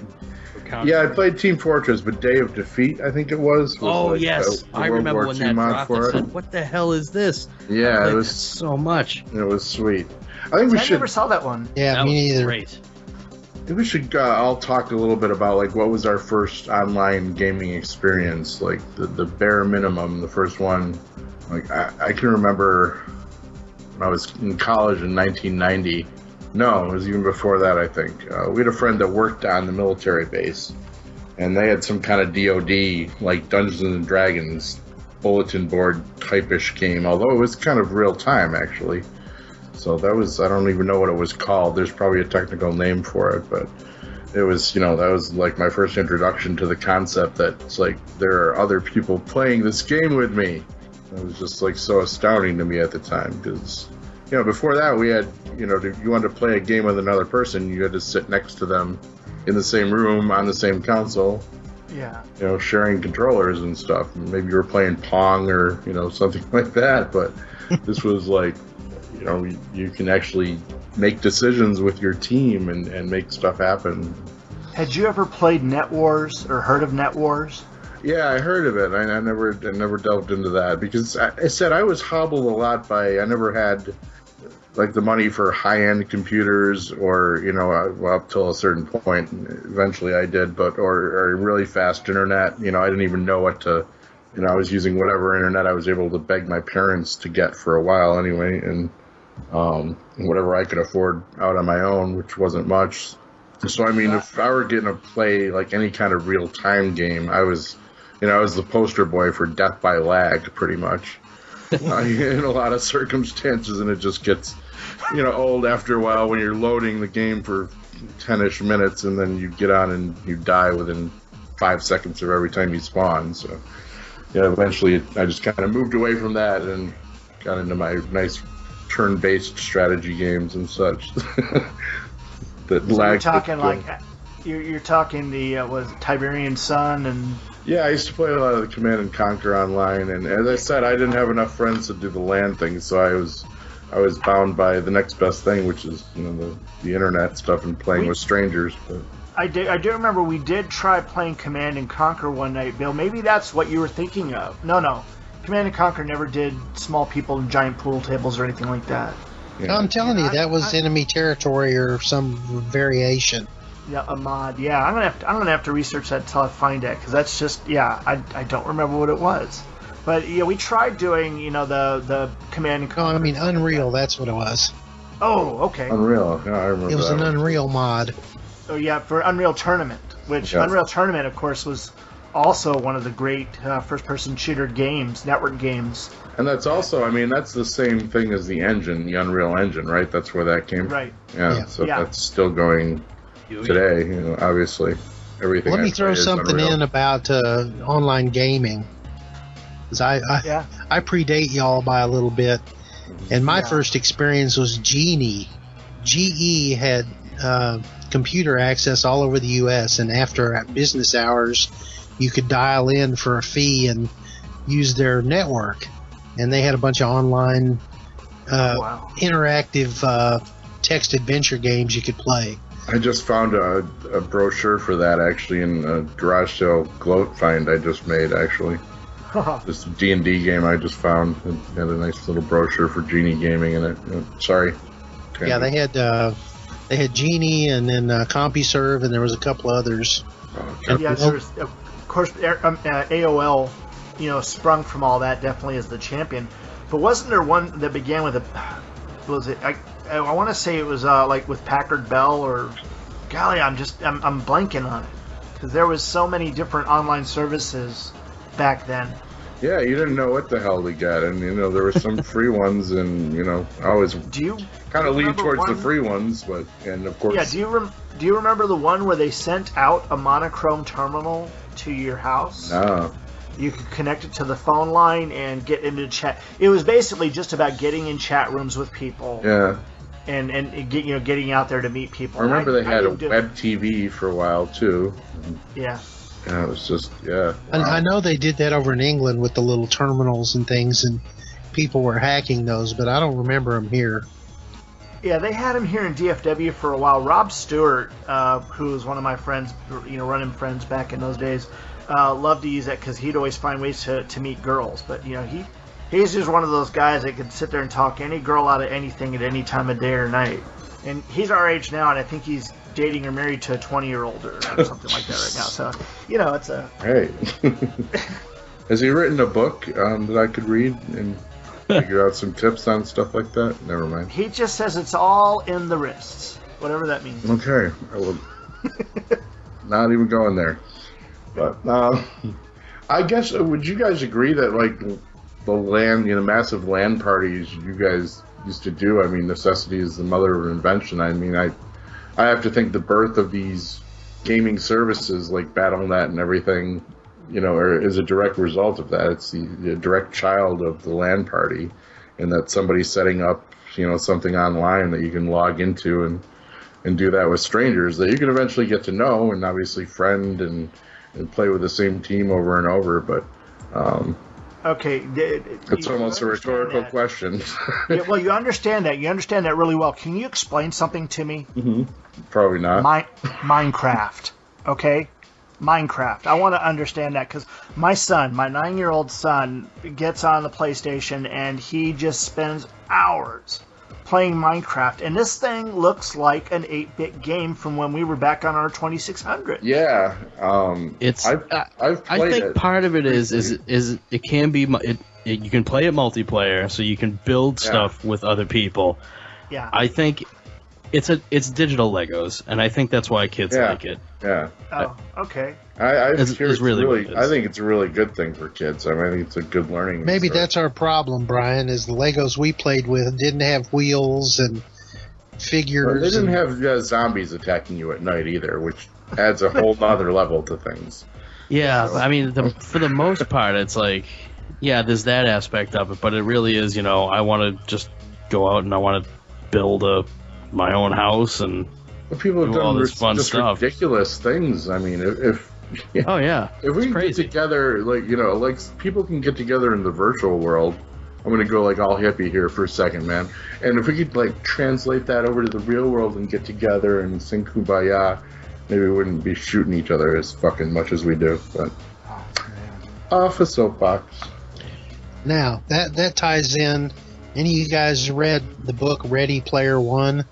Yeah, I played Team Fortress, but Day of Defeat, I think it was. Yes, I remember when that dropped. I said, "What the hell is this?" Yeah, it was so much. It was sweet. I never saw that one. Yeah, me neither. Great. We should all talk a little bit about what was our first online gaming experience, like the bare minimum, the first one. I can remember when I was in college in 1990. No, it was even before that, I think. We had a friend that worked on the military base, and they had some kind of DoD, like Dungeons and Dragons, bulletin board type-ish game, although it was kind of real time, actually. So that was, I don't even know what it was called. There's probably a technical name for it, but it was, that was like my first introduction to the concept that it's like there are other people playing this game with me. It was just so astounding to me at the time because, before that we had, if you wanted to play a game with another person, you had to sit next to them in the same room on the same console. Yeah. Sharing controllers and stuff. Maybe you were playing Pong or, something like that, but this was you can actually make decisions with your team and make stuff happen. Had you ever played Net Wars or heard of Net Wars? Yeah, I heard of it. I never delved into that because I said I was hobbled a lot by I never had the money for high-end computers or up till a certain point. Eventually I did, or really fast internet. I didn't even know what to. I was using whatever internet I was able to beg my parents to get for a while anyway, and whatever I could afford out on my own, which wasn't much. So, if I were getting to play any kind of real-time game, I was the poster boy for death by lag, pretty much, in a lot of circumstances, and it just gets, old after a while when you're loading the game for 10-ish minutes, and then you get on and you die within 5 seconds of every time you spawn, so, eventually I just kind of moved away from that and got into my nice turn-based strategy games and such. That so you're talking you're talking the was Tiberian Sun and. Yeah, I used to play a lot of the Command and Conquer online, and as I said, I didn't have enough friends to do the LAN thing, so I was bound by the next best thing, which is the internet stuff and playing with strangers. But. I do remember we did try playing Command and Conquer one night, Bill. Maybe that's what you were thinking of. No. Command & Conquer never did small people and giant pool tables or anything like that. Yeah. I'm telling you, that was Enemy Territory or some variation. Yeah, a mod. Yeah, I'm gonna have to research that until I find it because that's just I don't remember what it was. But yeah, we tried doing, the Command and No, Conquer. I mean Unreal. That's what it was. Oh, okay. Unreal. Yeah, I remember. It was that an one. Unreal mod. Oh yeah, for Unreal Tournament, which Yeah. Unreal Tournament, of course, was also one of the great first-person shooter games, network games. And that's also, I mean, that's the same thing as the engine, the Unreal Engine, right? That's where that came from. Right. Yeah. So that's still going today. Obviously, everything. Let me I throw play is something Unreal. in about online gaming. 'Cause I predate y'all by a little bit, and my first experience was Genie. GE had computer access all over the U.S., and after business hours, you could dial in for a fee and use their network. And they had a bunch of online interactive text adventure games you could play. I just found a brochure for that actually in a garage sale gloat find I just made actually. This D&D game I just found. It had a nice little brochure for Genie Gaming in it. Sorry. Yeah, they had Genie and then CompuServe, and there was a couple others. Yeah, there's of course AOL, sprung from all that definitely as the champion. But wasn't there one that began with was it? I want to say it was like with Packard Bell or, golly, I'm blanking on it because there was so many different online services back then. Yeah, you didn't know what the hell to get, and there were some free ones, and I always kind of lean towards the free ones, and of course. Yeah, do you remember the one where they sent out a monochrome terminal to your house? No. You could connect it to the phone line and get into chat. It was basically just about getting in chat rooms with people. Yeah. And getting out there to meet people. I remember they had a web TV for a while too. Yeah. Yeah, it was just Wow. I know they did that over in England with the little terminals and things, and people were hacking those, but I don't remember them here. Yeah, they had him here in DFW for a while. Rob Stewart, who was one of my friends, running friends back in those days, loved to use that because he'd always find ways to meet girls. But he's just one of those guys that could sit there and talk any girl out of anything at any time of day or night. And he's our age now, and I think he's dating or married to a 20-year-old or something like that right now. So, it's a... Hey. Has he written a book that I could read and figure out some tips on stuff like that? Never mind. He just says it's all in the wrists, whatever that means. Okay. I will not even going there. But I guess, would you guys agree that, like, the massive LAN parties you guys used to do, I mean, necessity is the mother of invention. I mean, I have to think the birth of these gaming services like Battle.net and everything, is a direct result of that. It's the direct child of the LAN party, and that somebody's setting up, something online that you can log into and do that with strangers that you can eventually get to know and obviously friend and play with the same team over and over. But okay, it's almost a rhetorical question. Yeah, well, you understand that. You understand that really well. Can you explain something to me? Mm-hmm. Probably not. Minecraft. Okay? Minecraft. I want to understand that because my 9-year-old son, gets on the PlayStation and he just spends hours playing Minecraft. And this thing looks like an 8-bit game from when we were back on our 2600. Yeah. I've played I think it. Part of it is it can be you can play it multiplayer, so you can build stuff with other people. Yeah. I think it's digital Legos, and I think that's why kids like it. Yeah. Oh, okay. I think it's a really good thing for kids. I mean, I think it's a good learning. Maybe that's our problem, Brian, is the Legos we played with didn't have wheels and figures. Well, they didn't have zombies attacking you at night either, which adds a whole other level to things. Yeah, I mean, for the most part, it's like, there's that aspect of it, but it really is, I want to just go out and I want to build my own house and people have do all done this fun stuff. Ridiculous things. I mean, if we can get together, like people can get together in the virtual world. I'm gonna go like all hippie here for a second, man. And if we could like translate that over to the real world and get together and sing Kumbaya, maybe we wouldn't be shooting each other as fucking much as we do. But off a soapbox. Now that ties in. Any of you guys read the book Ready Player One?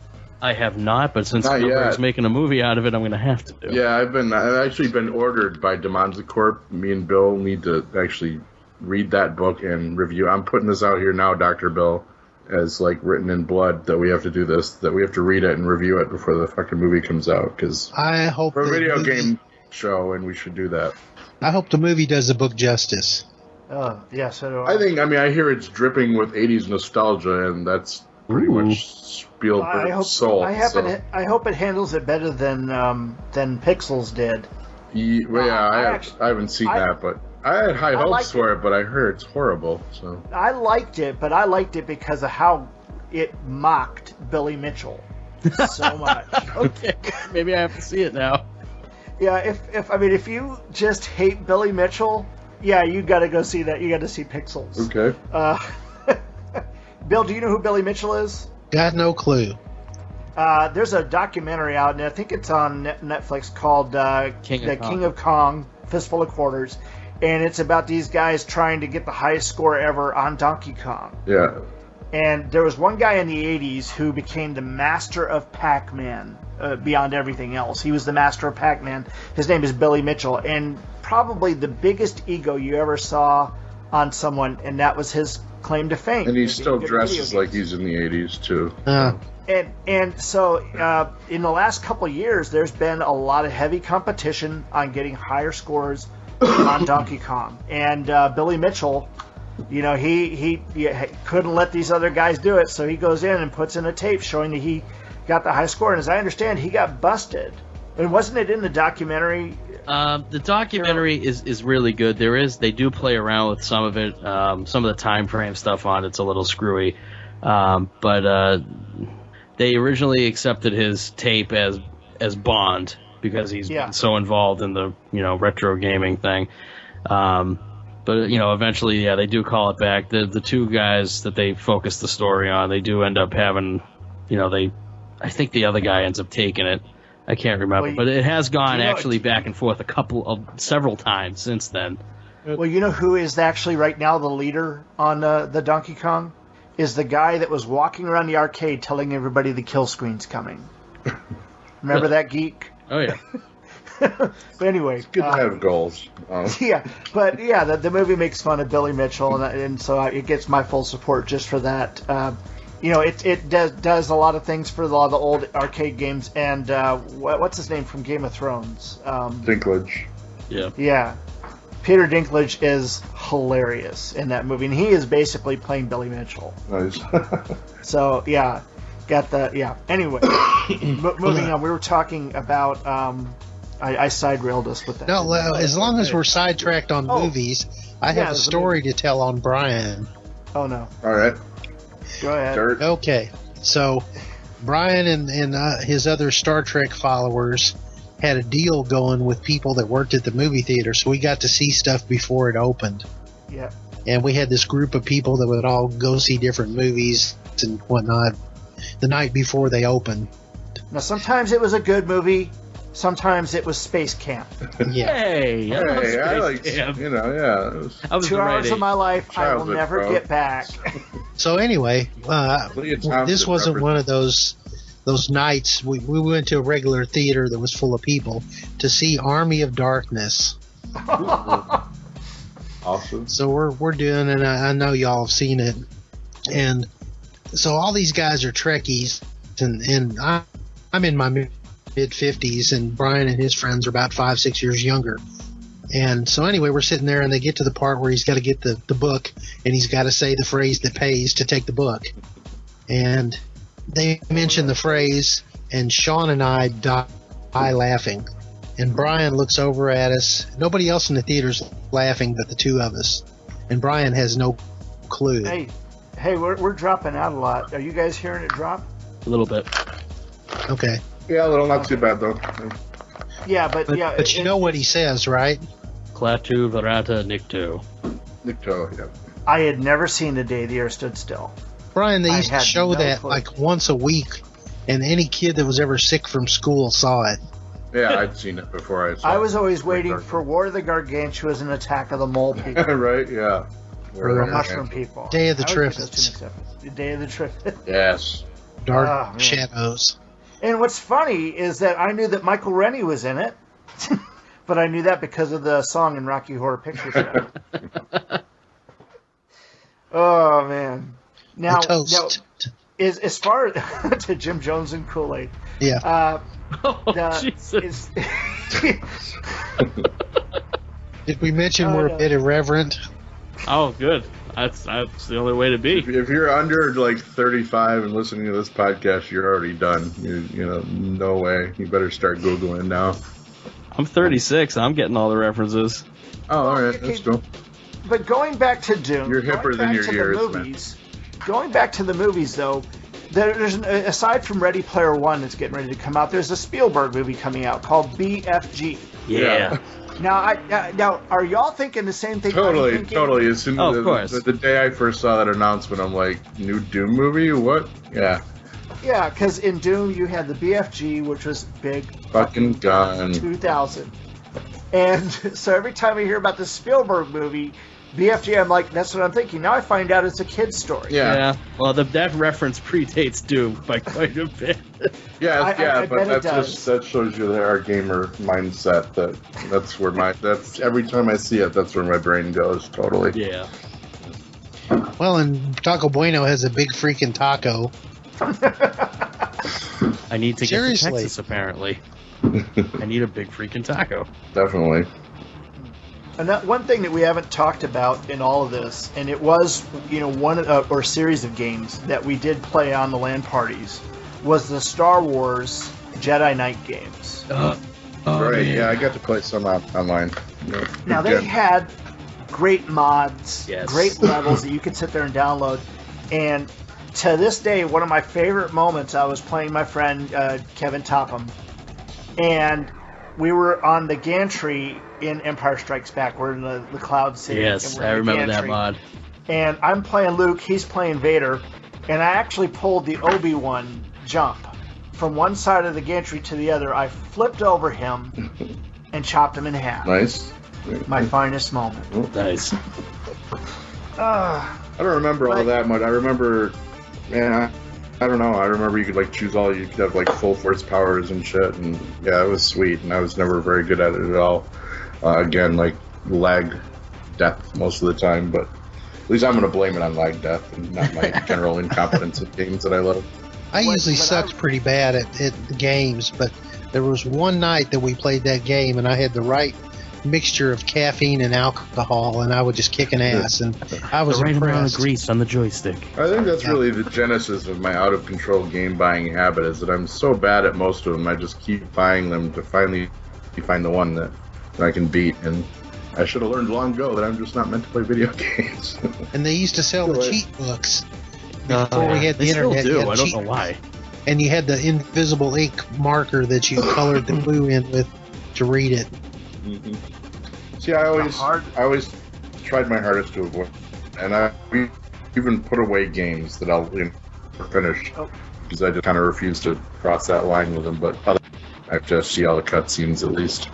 I have not, but since Spielberg's making a movie out of it, I'm going to have to do. Yeah, I've actually been ordered by Demonza Corp. Me and Bill need to actually read that book and review. I'm putting this out here now, Dr. Bill, as like written in blood that we have to do this, that we have to read it and review it before the fucking movie comes out. Because I hope we're a the video movie- game show and we should do that. I hope the movie does the book justice. Yeah, so do I. I hear it's dripping with 80s nostalgia, and that's pretty much Spielberg's soul. I hope it handles it better than Pixels did. I haven't seen that, but I had high hopes for it, but I heard it's horrible. So I liked it, but I liked it because of how it mocked Billy Mitchell so much. Okay, maybe I have to see it now. Yeah, if you just hate Billy Mitchell, yeah, you got to go see that. You got to see Pixels. Okay. Bill, do you know who Billy Mitchell is? Got no clue. There's a documentary out, and I think it's on Netflix called King of Kong, Fistful of Quarters, and it's about these guys trying to get the highest score ever on Donkey Kong. Yeah. And there was one guy in the 80s who became the master of Pac-Man beyond everything else. He was the master of Pac-Man. His name is Billy Mitchell, and probably the biggest ego you ever saw on someone, and that was his claim to fame. And he still dresses like he's in the 80s, too. And so in the last couple of years, there's been a lot of heavy competition on getting higher scores on Donkey Kong. And Billy Mitchell, you know, he couldn't let these other guys do it, so he goes in and puts in a tape showing that he got the high score. And as I understand, he got busted. And wasn't it in the documentary? The documentary is really good. They do play around with some of it. Some of the time frame stuff on it's a little screwy. But they originally accepted his tape as Bond because he's been so involved in the retro gaming thing. But eventually, they do call it back. The two guys that they focus the story on, they do end up having, I think the other guy ends up taking it. I can't remember, but it has gone actually back and forth several times since then. Well, you know who is actually right now the leader on the Donkey Kong? Is the guy that was walking around the arcade telling everybody the kill screen's coming. Remember that geek? Oh, yeah. But anyway. It's good to have goals. Yeah, but the movie makes fun of Billy Mitchell, and so it gets my full support just for that. It does a lot of things for a lot of the old arcade games, and what's his name from Game of Thrones? Dinklage. Yeah. Yeah. Peter Dinklage is hilarious in that movie, and he is basically playing Billy Mitchell. Nice. So, yeah. Anyway, moving on. We were talking about... I side-railed us with that. No, as long as we're sidetracked on movies, I have a story to tell on Brian. Oh, no. All right. Go ahead. Okay. So, Brian and his other Star Trek followers had a deal going with people that worked at the movie theater, so we got to see stuff before it opened. Yeah. And we had this group of people that would all go see different movies and whatnot the night before they opened. Now, sometimes it was a good movie. Sometimes it was Space Camp. Yeah. Hey, I like, Camp. I was 2 hours of my life I will never get back. So anyway, this wasn't one of those nights. We went to a regular theater that was full of people to see Army of Darkness. Awesome. So we're doing, and I know y'all have seen it. And so all these guys are Trekkies, and I'm in my mid-50s, and Brian and his friends are about 5-6 years younger. And so anyway, we're sitting there, and they get to the part where he's got to get the book, and he's got to say the phrase that pays to take the book. And they mention the phrase, and Sean and I die laughing. And Brian looks over at us. Nobody else in the theater's laughing but the two of us. And Brian has no clue. Hey, we're dropping out a lot. Are you guys hearing it drop? A little bit. Okay. Yeah, a little, not too bad, though. Yeah, but you know what he says, right? Klaatu Varata Nikto. Nikto, yeah. I had never seen The Day the Earth Stood Still. Brian, they used to show that like once a week, and any kid that was ever sick from school saw it. Yeah, I'd seen it before I saw it. I was always waiting for War of the Gargantuas and Attack of the Mole People. Right, yeah. Or the Mushroom People. Day of the Triffids. The Day of the Triffids. Yes. Dark Shadows. And what's funny is that I knew that Michael Rennie was in it, but I knew that because of the song in Rocky Horror Picture Show. Oh man. Now, The toast. as far to Jim Jones and Kool-Aid. Yeah. Jesus. Did we mention we're a bit irreverent? Oh, good. That's the only way to be. If you're under like 35 and listening to this podcast, you're already done. You know, no way. You better start Googling now. I'm 36. I'm getting all the references. Oh, all right. That's cool. But going back to Doom, You're hipper than your years, man. Going back to the movies, though, there's aside from Ready Player One that's getting ready to come out, there's a Spielberg movie coming out called BFG. Yeah. Now, are y'all thinking the same thing? Totally. As soon of course. The day I first saw that announcement, I'm like, new Doom movie? What? Yeah. Yeah, because in Doom you had the BFG, which was big Fucking gun. 2000. And so every time I hear about the Spielberg movie, BFG, I'm like, that's what I'm thinking. Now I find out it's a kid's story. Yeah. Well, that reference predates Doom by quite a bit. I but bet that shows you our gamer mindset. That's where every time I see it, that's where my brain goes. Totally. Yeah. Well, and Taco Bueno has a big freaking taco. I need to get to Seriously. Texas, apparently. I need a big freaking taco. Definitely. And one thing that we haven't talked about in all of this, and it was, one or series of games that we did play on the LAN parties, was the Star Wars Jedi Knight games. Right, yeah, I got to play some online. Yeah, Now, they had great mods, Yes. great levels that you could sit there and download. And to this day, one of my favorite moments, I was playing my friend Kevin Topham, and we were on the gantry in Empire Strikes Back. We're in the Cloud City. Yes, and we're I in the remember that gantry. mod. And I'm playing Luke, he's playing Vader, and I actually pulled the Obi-Wan jump from one side of the gantry to the other. I flipped over him and chopped him in half. Nice. My finest moment. Nice. I don't remember all that much. I remember, man, I don't know. I remember you could choose you could have full force powers and shit, and yeah, it was sweet. And I was never very good at it at all. Again, lag death most of the time, but at least I'm going to blame it on lag death and not my general incompetence at games that I love. I usually sucked pretty bad at the games, but there was one night that we played that game, and I had the right mixture of caffeine and alcohol, and I would just kick an ass, and I was The right amount of impressed. grease on the joystick. I think that's really the genesis of my out of control game buying habit, is that I'm so bad at most of them. I just keep buying them to finally find the one that I can beat, and I should have learned long ago that I'm just not meant to play video games. And they used to sell the cheat books before we had the They still internet. do. You had I don't cheat- know why. And you had the invisible ink marker that you colored the glue in with to read it. Mm-hmm. See, I always tried my hardest to avoid, and I even put away games that I'll finish because I just kind of refuse to cross that line with them. But I have to see all the cutscenes at least.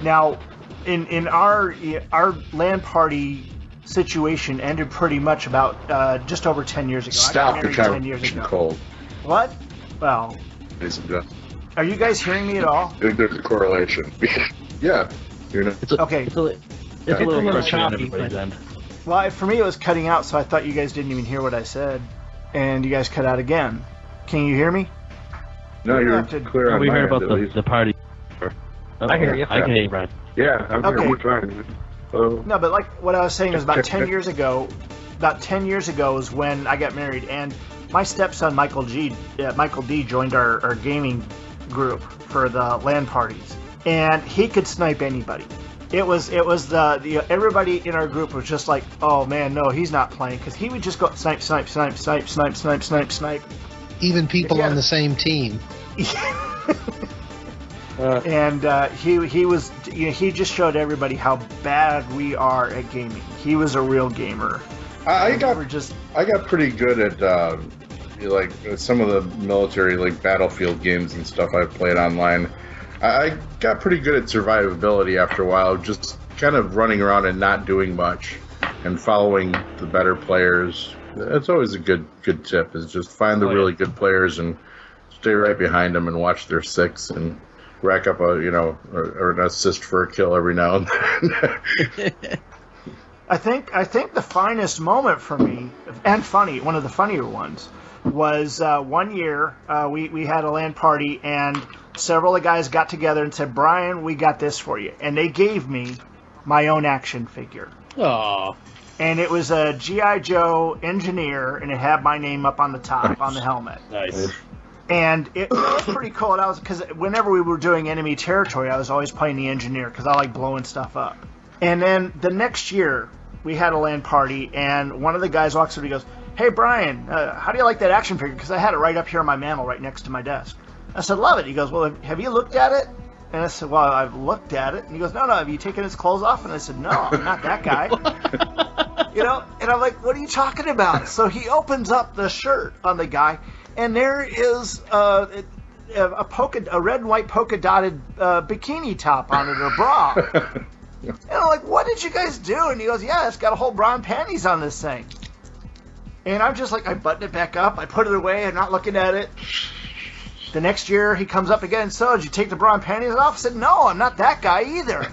Now, in our LAN party situation ended pretty much about just over 10 years ago. Stop I the got married 10 years conversation ago. cold. What? Well, Ladies and gentlemen. are you guys hearing me at all? I think there's a correlation. Yeah. You're not. Okay. It's a little frustrating on everybody's end. Well, for me it was cutting out, so I thought you guys didn't even hear what I said, and you guys cut out again. Can you hear me? No, you're have to- clear on We my heard end, about at least. the party. I hear you. I can hear you, Brian. Yeah, I'm Okay. here. We're trying. No, but what I was saying is about 10 years ago. About 10 years ago is when I got married, and my stepson Michael D joined our gaming group for the LAN parties, and he could snipe anybody. It was the everybody in our group was just like, oh man, no, he's not playing, because he would just go snipe. Even people Yeah. on the same team. And he was he just showed everybody how bad we are at gaming. He was a real gamer. I got We're pretty good at some of the military battlefield games and stuff I've played online. I got pretty good at survivability after a while, just kind of running around and not doing much and following the better players. That's always a good tip, is just find the really good players and stay right behind them and watch their six and rack up or an assist for a kill every now and then. I think the finest moment for me, and funny, one of the funnier ones, was one year we had a LAN party, and several of the guys got together and said, "Brian, we got this for you," and they gave me my own action figure. Aww. And it was a G.I. Joe engineer, and it had my name up on the top, on the helmet. Nice. And it was pretty cool. Because whenever we were doing enemy territory, I was always playing the engineer because I like blowing stuff up. And then the next year, we had a LAN party, and one of the guys walks up and he goes, "Hey, Brian, how do you like that action figure?" Because I had it right up here on my mantle, right next to my desk. I said, "Love it." He goes, "Well, have you looked at it?" And I said, "Well, I've looked at it." And he goes, "No, have you taken his clothes off?" And I said, "No, I'm not that guy." And I'm like, "What are you talking about?" So he opens up the shirt on the guy, and there is a red and white polka dotted bikini top on it, or bra. And I'm like, "What did you guys do?" And he goes, "Yeah, it's got a whole bra and panties on this thing." And I'm just like, I button it back up, I put it away, I'm not looking at it. The next year, he comes up again, "So, did you take the bra and panties off?" I said, "No, I'm not that guy either."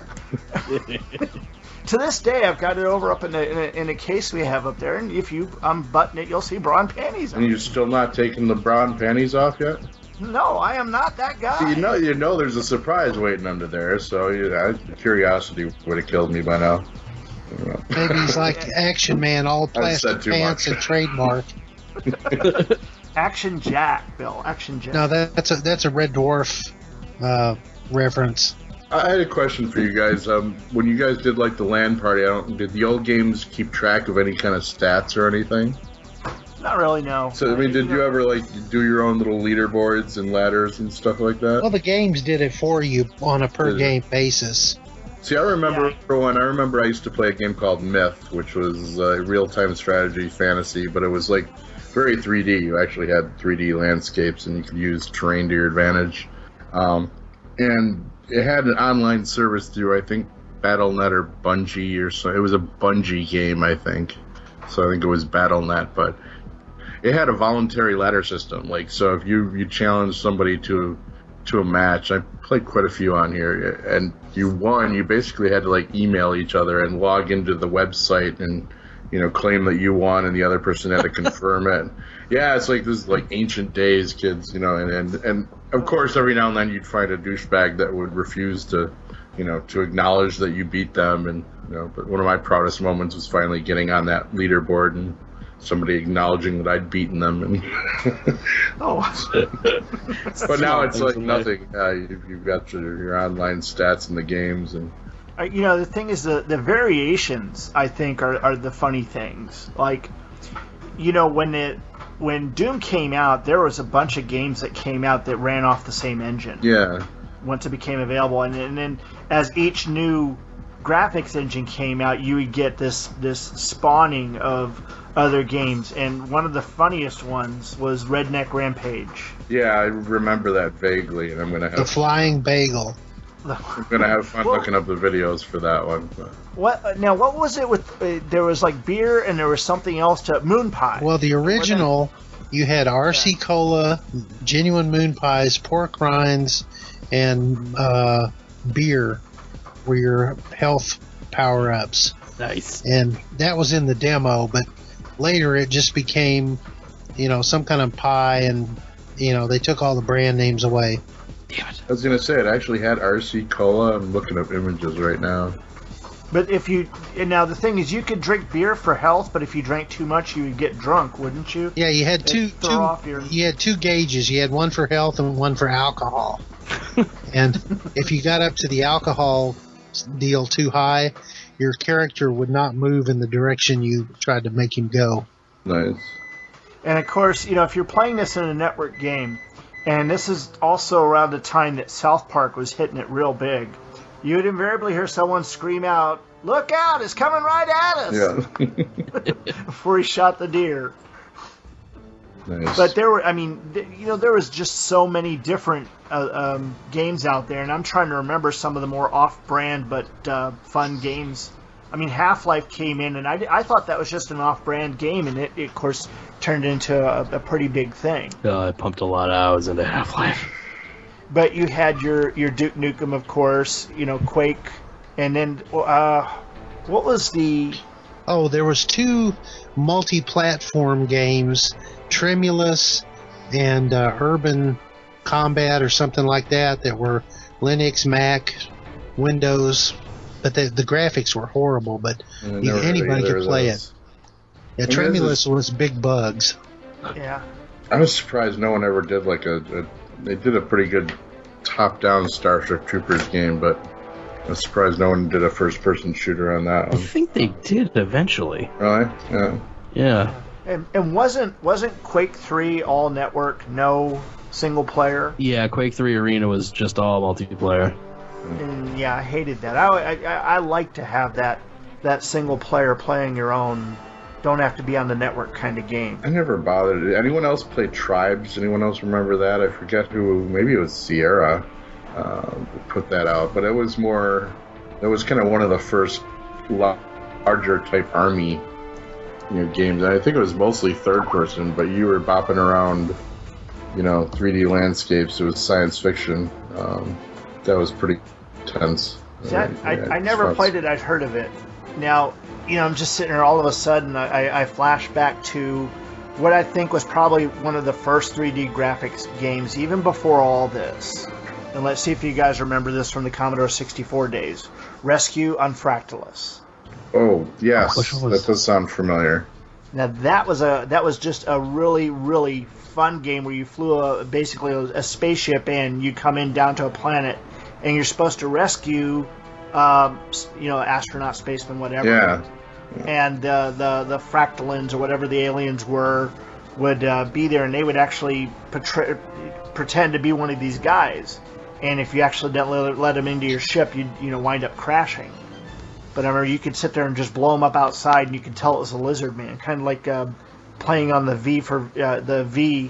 To this day, I've got it over up in a case we have up there, and if you unbutton it, you'll see bra and panties on it. And you're still not taking the bra and panties off yet? No, I am not that guy. See, you know there's a surprise waiting under there, so curiosity would have killed me by now. Maybe he's like Action Man, all plastic pants and trademark. Action Jack, Bill. Action Jack. No, that's a Red Dwarf reference. I had a question for you guys. When you guys did like the LAN party, did the old games keep track of any kind of stats or anything? Not really, no. So I mean, did you ever like do your own little leaderboards and ladders and stuff like that? Well, the games did it for you on a per game basis. See, I remember I used to play a game called Myth, which was real-time strategy fantasy, but it was like very 3D. You actually had 3D landscapes, and you could use terrain to your advantage. And it had an online service through, I think, Battle.net or Bungie or so. It was a Bungie game, I think. So I think it was Battle.net, but it had a voluntary ladder system. Like, so if you challenged somebody to a match, I played quite a few on here, and you won, you basically had to like email each other and log into the website and claim that you won, and the other person had to confirm it. Yeah, it's like this is like ancient days, kids, and of course every now and then you'd find a douchebag that would refuse to to acknowledge that you beat them, and but one of my proudest moments was finally getting on that leaderboard and somebody acknowledging that I'd beaten them. And but now it's like nothing. You've got your online stats in the games, and the thing is the variations, I think, are the funny things. Like, when Doom came out, there was a bunch of games that came out that ran off the same engine. Yeah. Once it became available, and then as each new graphics engine came out, you would get this spawning of other games, and one of the funniest ones was Redneck Rampage. Yeah, I remember that vaguely, and I'm gonna have the Flying Bagel. I'm gonna have fun looking up the videos for that one. But. What was it with? There was like beer, and there was something else to Moon Pie. Well, the original, you had RC Cola, genuine Moon Pies, pork rinds, and beer were your health power-ups. Nice. And that was in the demo, but later it just became, some kind of pie, and they took all the brand names away. Damn it. I was gonna say it actually had RC Cola. I'm looking up images right now. But now the thing is, you could drink beer for health, but if you drank too much, you would get drunk, wouldn't you? Yeah, you had you had two gauges. You had one for health and one for alcohol. And if you got up to the alcohol deal too high, your character would not move in the direction you tried to make him go. Nice. And of course, if you're playing this in a network game, and this is also around the time that South Park was hitting it real big, you would invariably hear someone scream out, "Look out, it's coming right at us!" Yeah. Before he shot the deer. Nice. But there was just so many different games out there, and I'm trying to remember some of the more off-brand but fun games. I mean, Half-Life came in, and I thought that was just an off-brand game, and it of course, turned into a pretty big thing. I pumped a lot of hours into Half-Life. But you had your Duke Nukem, of course, Quake, and then what was the Oh, there was 2 multi-platform games, Tremulous and Urban Combat or something like that were Linux, Mac, Windows, but the graphics were horrible, but anybody could play it. Yeah, Tremulous was big bugs. Yeah. I was surprised no one ever did like they did a pretty good top-down Starship Troopers game, but I was surprised no one did a first-person shooter on that I one. think they did eventually. Really? Yeah. Yeah. And wasn't Quake 3 all network, no single player? Yeah, Quake 3 Arena was just all multiplayer. And yeah, I hated that. I like to have that single player playing your own, don't have to be on the network kind of game. I never bothered. Anyone else play Tribes? Anyone else remember that? I forget who. Maybe it was Sierra put that out, but it was more. It was kind of one of the first larger type army, games. And I think it was mostly third person, but you were bopping around, 3D landscapes. It was science fiction. That was pretty tense. See, I never played it. I'd heard of it. Now, I'm just sitting here. All of a sudden, I flash back to what I think was probably one of the first 3D graphics games, even before all this. And let's see if you guys remember this from the Commodore 64 days. Rescue on Fractalus. Oh, yes. That does sound familiar. Now, that was just a really, really fun game where you flew basically a spaceship and you come in down to a planet and you're supposed to rescue, astronaut, spaceman, whatever. Yeah. And the Fractalans or whatever the aliens were would be there, and they would actually pretend to be one of these guys. And if you actually didn't let them into your ship, you'd wind up crashing. But I remember you could sit there and just blow them up outside, and you could tell it was a lizard man, kind of like playing on the V for the V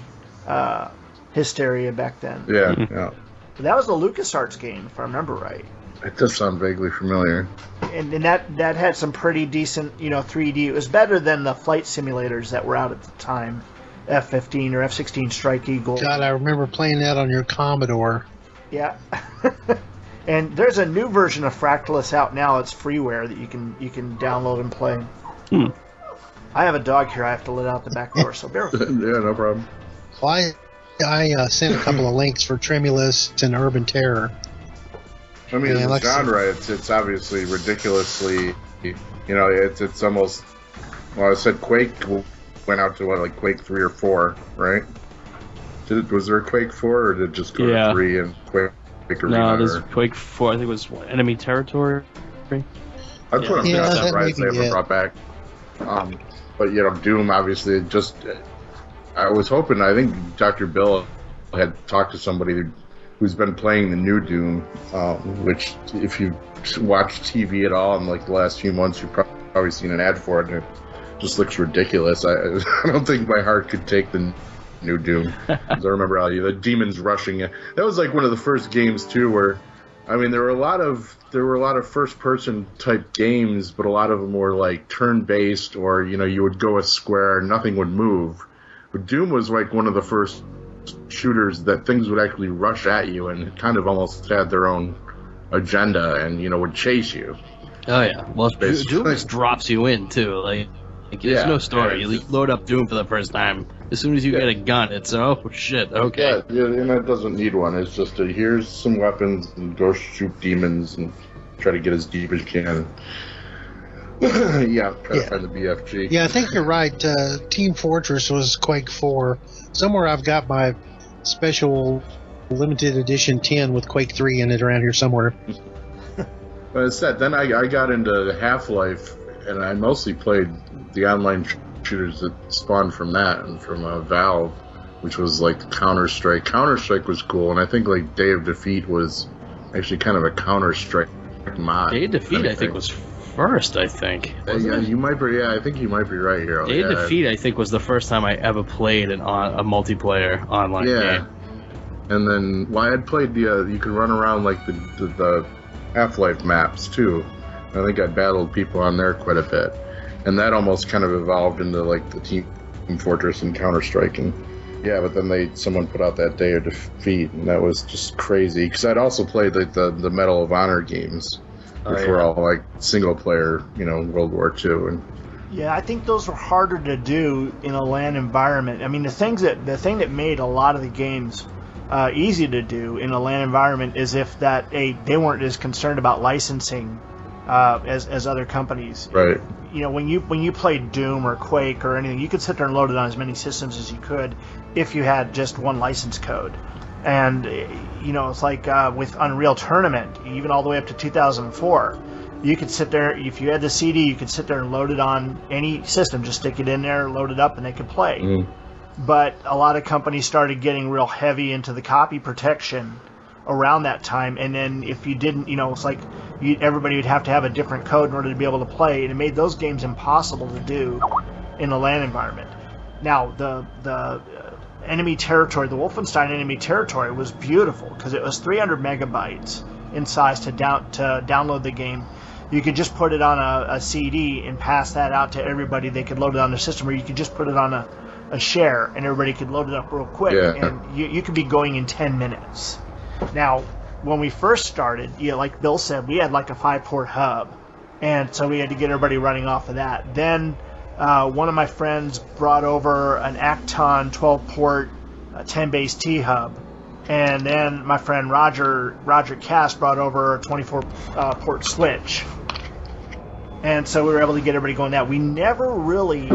hysteria back then. Yeah, yeah. But that was a LucasArts game, if I remember right. It does sound vaguely familiar. And that had some pretty decent, 3D. It was better than the flight simulators that were out at the time, F-15 or F-16 Strike Eagle. God, I remember playing that on your Commodore. Yeah. And there's a new version of Fractalus out now. It's freeware that you can download and play. I have a dog here I have to let out the back door, so bear with me. Yeah, no problem. Well, I sent a couple of links for Tremulous and Urban Terror. I mean, as a genre, it's obviously ridiculously, it's almost, well, I said Quake went out to like Quake 3 or 4, right? Was there a Quake 4 or did it just go to 3 and Quake Arena? No, there's Quake 4, I think it was Enemy Territory. That's what I'm surprised they ever brought back. But, Doom, obviously, I was hoping, I think Dr. Bill had talked to somebody who's been playing the new Doom, which if you watch TV at all in like the last few months, you've probably seen an ad for it, and it just looks ridiculous. I don't think my heart could take the new Doom. 'Cause I remember how the demons rushing it. That was like one of the first games too, where there were a lot of first person type games, but a lot of them were like turn based, or you would go a square and nothing would move. But Doom was like one of the first shooters that things would actually rush at you and kind of almost had their own agenda and would chase you. Oh yeah, well Doom just drops you in too. Like there's no story. You load up Doom for the first time. As soon as you get a gun, it's oh shit. Okay. Yeah, and it doesn't need one. It's just here's some weapons and go shoot demons and try to get as deep as you can. Try to find the BFG. Yeah, I think you're right. Team Fortress was Quake 4. Somewhere I've got my special limited edition 10 with Quake 3 in it around here somewhere. But as said, then I got into Half-Life, and I mostly played the online shooters that spawned from that and from Valve, which was like Counter-Strike. Counter-Strike was cool, and I think like Day of Defeat was actually kind of a Counter-Strike mod. Day of Defeat, I think, was first, I think. You might be. Yeah, I think you might be right here. Day of Defeat, I think, was the first time I ever played a multiplayer online game. And then, I had played you can run around like the Half-Life maps too. I think I battled people on there quite a bit, and that almost kind of evolved into like the Team Fortress and Counter-Strike. And but then someone put out that Day of Defeat, and that was just crazy. Because I'd also played like the Medal of Honor games. Which were all like single player, World War II, and Yeah, I think those were harder to do in a LAN environment. I mean, the thing that made a lot of the games easy to do in a LAN environment is if they weren't as concerned about licensing as other companies. Right. You know, when you played Doom or Quake or anything, you could sit there and load it on as many systems as you could if you had just one license code. And you know, it's like with Unreal Tournament, even all the way up to 2004. You could sit there, if you had the CD, you could sit there and load it on any system. Just stick it in there, load it up, and they could play. Mm. But a lot of companies started getting real heavy into the copy protection around that time. And then if you didn't, you know, it's like everybody would have to have a different code in order to be able to play. And it made those games impossible to do in a LAN environment. Now, the enemy territory, the Wolfenstein enemy territory was beautiful because it was 300 megabytes in size to download the game. You could just put it on a CD and pass that out to everybody. They could load it on their system, or you could just put it on a share, and everybody could load it up real quick. Yeah. And you could be going in 10 minutes. Now, when we first started, like Bill said, we had like a 5-port hub, and so we had to get everybody running off of that. Then one of my friends brought over an Acton 12-port 10-base T hub. And then my friend Roger Cass brought over a 24-port switch. And so we were able to get everybody going that. We never really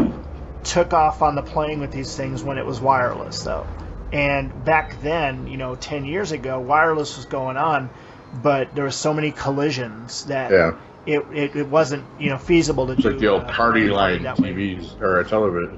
took off on the playing with these things when it was wireless, though. And back then, 10 years ago, wireless was going on, but there were so many collisions that it wasn't, feasible to do. It's like the old party line TVs or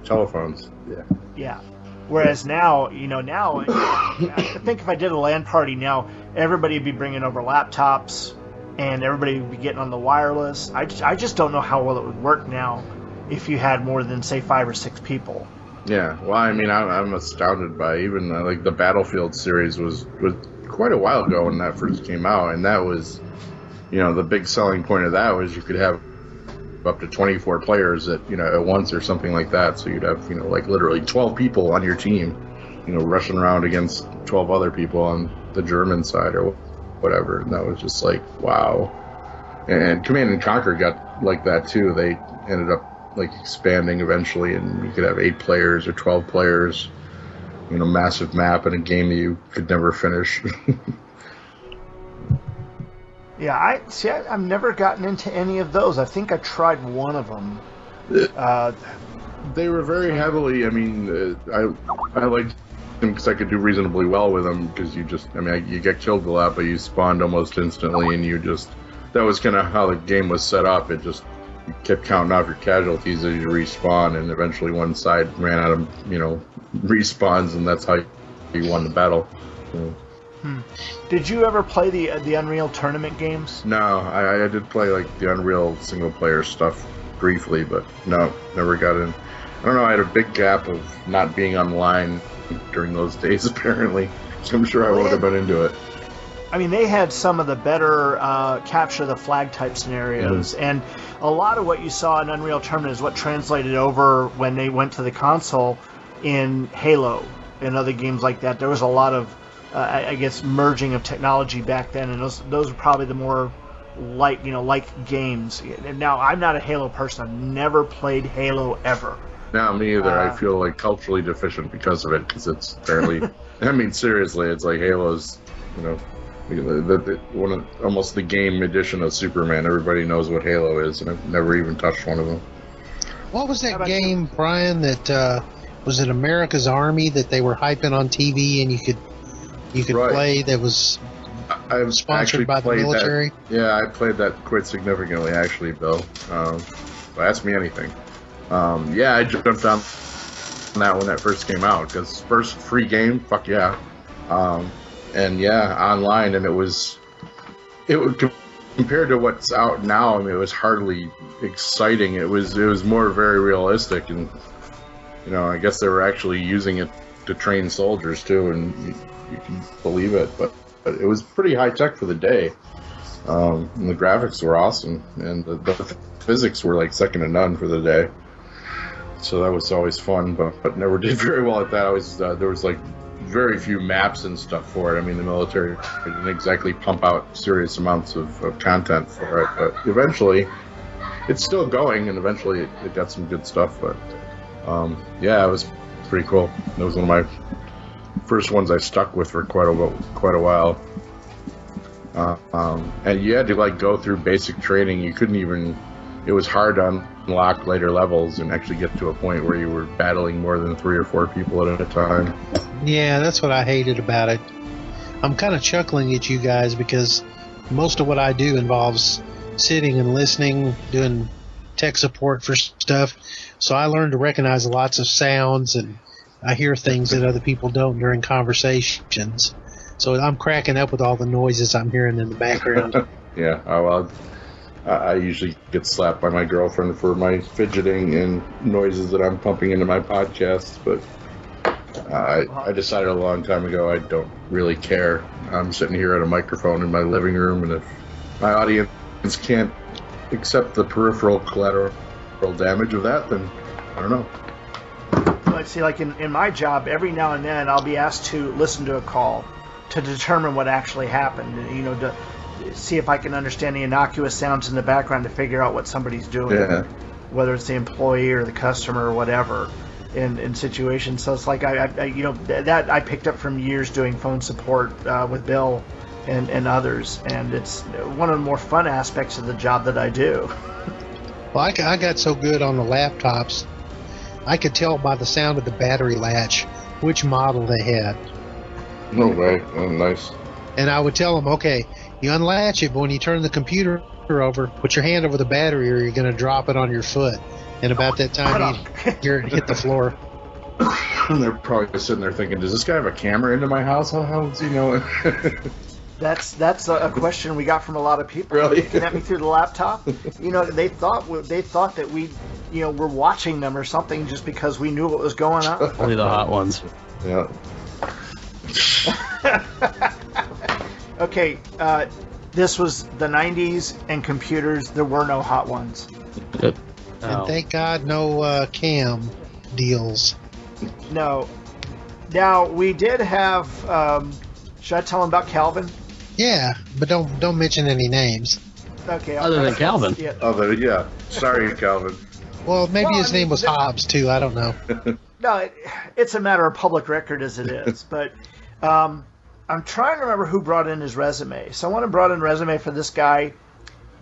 telephones. Yeah. Yeah. Whereas now, I think if I did a LAN party now, everybody would be bringing over laptops, and everybody would be getting on the wireless. I just don't know how well it would work now if you had more than, say, 5 or 6 people. Yeah, well, I mean, I'm astounded by even, like, the Battlefield series was quite a while ago when that first came out, and that was, the big selling point of that was you could have up to 24 players at once or something like that. So you'd have like literally 12 people on your team, rushing around against 12 other people on the German side or whatever. And that was just like, wow. And Command and Conquer got like that too. They ended up like expanding eventually, and you could have 8 players or 12 players. Massive map in a game that you could never finish. Yeah, I've never gotten into any of those. I think I tried one of them. They were very heavily. I mean, I liked them because I could do reasonably well with them. Because you get killed a lot, but you spawned almost instantly, and that was kind of how the game was set up. It just you kept counting off your casualties as you respawn, and eventually one side ran out of respawns, and that's how you won the battle. So. Did you ever play the Unreal Tournament games? No, I did play like the Unreal single player stuff briefly, but no, never got in. I don't know, I had a big gap of not being online during those days apparently, so I'm sure I would have been into it. I mean, they had some of the better capture the flag type scenarios, and a lot of what you saw in Unreal Tournament is what translated over when they went to the console in Halo and other games like that. There was a lot of I guess merging of technology back then, and those are probably the more like games. And now I'm not a Halo person. I've never played Halo ever. No, me either. I feel like culturally deficient because of it, because it's fairly. I mean, seriously, it's like Halo's, almost the game edition of Superman. Everybody knows what Halo is, and I've never even touched one of them. What was that game, Brian? That was it America's Army that they were hyping on TV, and you could play, that was sponsored by the military? Yeah, I played that quite significantly, actually, Bill. Ask me anything. I jumped on that when that first came out, because first free game, fuck yeah. Online, and it was compared to what's out now, I mean, it was hardly exciting. It was more very realistic, and I guess they were actually using it to train soldiers too, and you can believe it, but it was pretty high tech for the day. And the graphics were awesome, and the physics were like second to none for the day. So that was always fun, but never did very well at that. There was like very few maps and stuff for it. I mean, the military didn't exactly pump out serious amounts of content for it, but eventually it's still going, and eventually it got some good stuff. But yeah, it was pretty cool. It was one of my first ones I stuck with for quite a while. And you had to like go through basic training. You couldn't even. It was hard to unlock later levels and actually get to a point where you were battling more than 3 or 4 people at a time. Yeah, that's what I hated about it. I'm kind of chuckling at you guys because most of what I do involves sitting and listening, doing tech support for stuff. So I learned to recognize lots of sounds, and I hear things that other people don't during conversations. So I'm cracking up with all the noises I'm hearing in the background. Yeah, well, I usually get slapped by my girlfriend for my fidgeting and noises that I'm pumping into my podcasts, but I decided a long time ago I don't really care. I'm sitting here at a microphone in my living room, and if my audience can't accept the peripheral collateral damage of that, then I don't know. Let's see, like in my job, every now and then I'll be asked to listen to a call to determine what actually happened, to see if I can understand the innocuous sounds in the background to figure out what somebody's doing, whether it's the employee or the customer or whatever in situations. So it's like that I picked up from years doing phone support with Bill and others, and it's one of the more fun aspects of the job that I do. Well, I got so good on the laptops, I could tell by the sound of the battery latch which model they had. No way. Oh, nice. And I would tell them, okay, you unlatch it, but when you turn the computer over, put your hand over the battery or you're going to drop it on your foot. And about that time, you hear it hit the floor. And they're probably sitting there thinking, does this guy have a camera into my house? How does he know it? That's a question we got from a lot of people. Really? Looking at me through the laptop. They thought that we, were watching them or something just because we knew what was going on. Only the hot ones. Yeah. Okay, this was the 90s and computers. There were no hot ones. Yep. And thank God no cam deals. No. Now, we did have... should I tell them about Calvin? Yeah, but don't mention any names. Okay. Other than Calvin. Yeah. Yeah. Sorry, Calvin. Well, maybe his name was Hobbs, too. I don't know. No, it's a matter of public record as it is. But I'm trying to remember who brought in his resume. Someone had brought in a resume for this guy,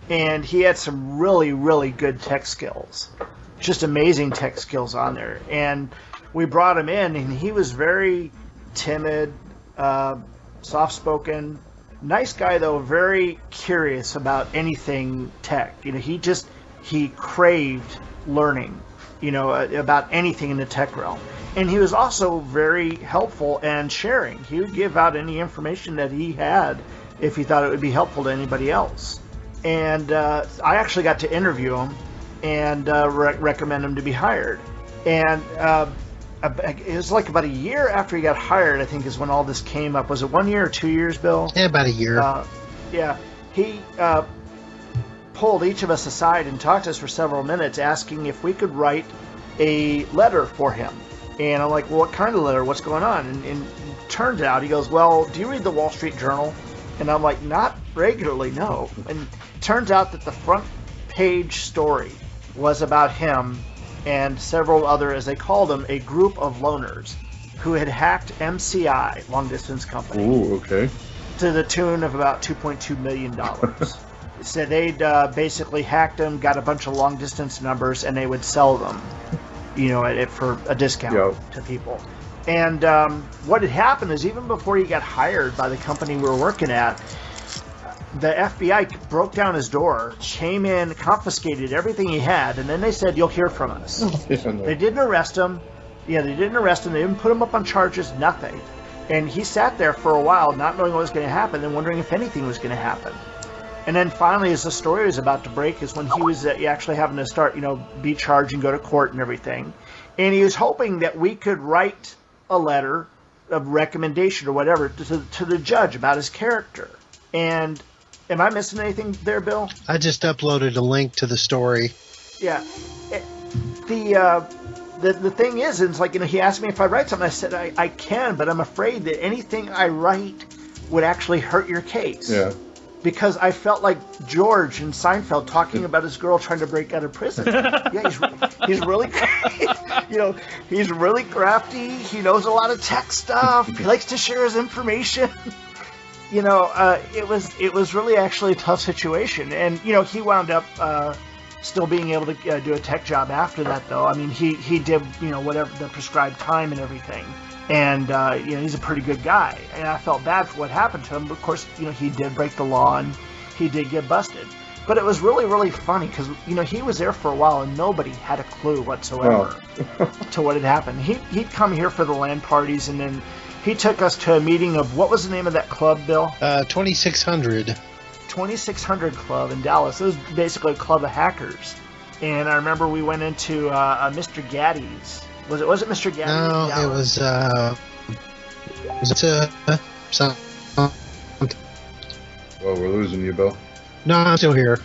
and he had some really, really good tech skills. Just amazing tech skills on there. And we brought him in, and he was very timid, soft-spoken, nice guy, though, very curious about anything tech. He craved learning, about anything in the tech realm. And he was also very helpful and sharing. He would give out any information that he had if he thought it would be helpful to anybody else. And I actually got to interview him and recommend him to be hired. And it was like about a year after he got hired, I think, is when all this came up. Was it 1 year or 2 years, Bill? Yeah, about a year. Yeah. He pulled each of us aside and talked to us for several minutes, asking if we could write a letter for him. And I'm like, well, what kind of letter? What's going on? And it turned out, he goes, well, do you read the Wall Street Journal? And I'm like, not regularly, no. And it turns out that the front page story was about him and several other, as they called them, a group of loners who had hacked MCI, Long Distance Company. Ooh, okay. To the tune of about $2.2 million. So they'd basically hacked them, got a bunch of long distance numbers, and they would sell them, for a discount to people. And what had happened is, even before he got hired by the company we were working at, the FBI broke down his door, came in, confiscated everything he had, and then they said, you'll hear from us. They didn't arrest him. They didn't put him up on charges, nothing. And he sat there for a while, not knowing what was going to happen and wondering if anything was going to happen. And then finally, as the story was about to break, is when he was actually having to start, be charged and go to court and everything. And he was hoping that we could write a letter of recommendation or whatever to the judge about his character. And am I missing anything there, Bill? I just uploaded a link to the story. Yeah. The thing is, it's like, he asked me if I write something. I said, I can, but I'm afraid that anything I write would actually hurt your case. Yeah. because I felt like George in Seinfeld talking about his girl trying to break out of prison. Yeah, he's really, he's really crafty. He knows a lot of tech stuff. He likes to share his information. It was really actually a tough situation, and he wound up still being able to do a tech job after that. Though, I mean, he did whatever the prescribed time and everything. And, he's a pretty good guy. And I felt bad for what happened to him. But of course, he did break the law and he did get busted. But it was really, really funny because, he was there for a while and nobody had a clue whatsoever to what had happened. He'd come here for the Lan Parties, and then he took us to a meeting of, what was the name of that club, Bill? 2600. 2600 Club in Dallas. It was basically a club of hackers. And I remember we went into Mr. Gaddy's. Was it Mr. Gaddy? No, it was some. Well, we're losing you, Bill. No, I'm still here.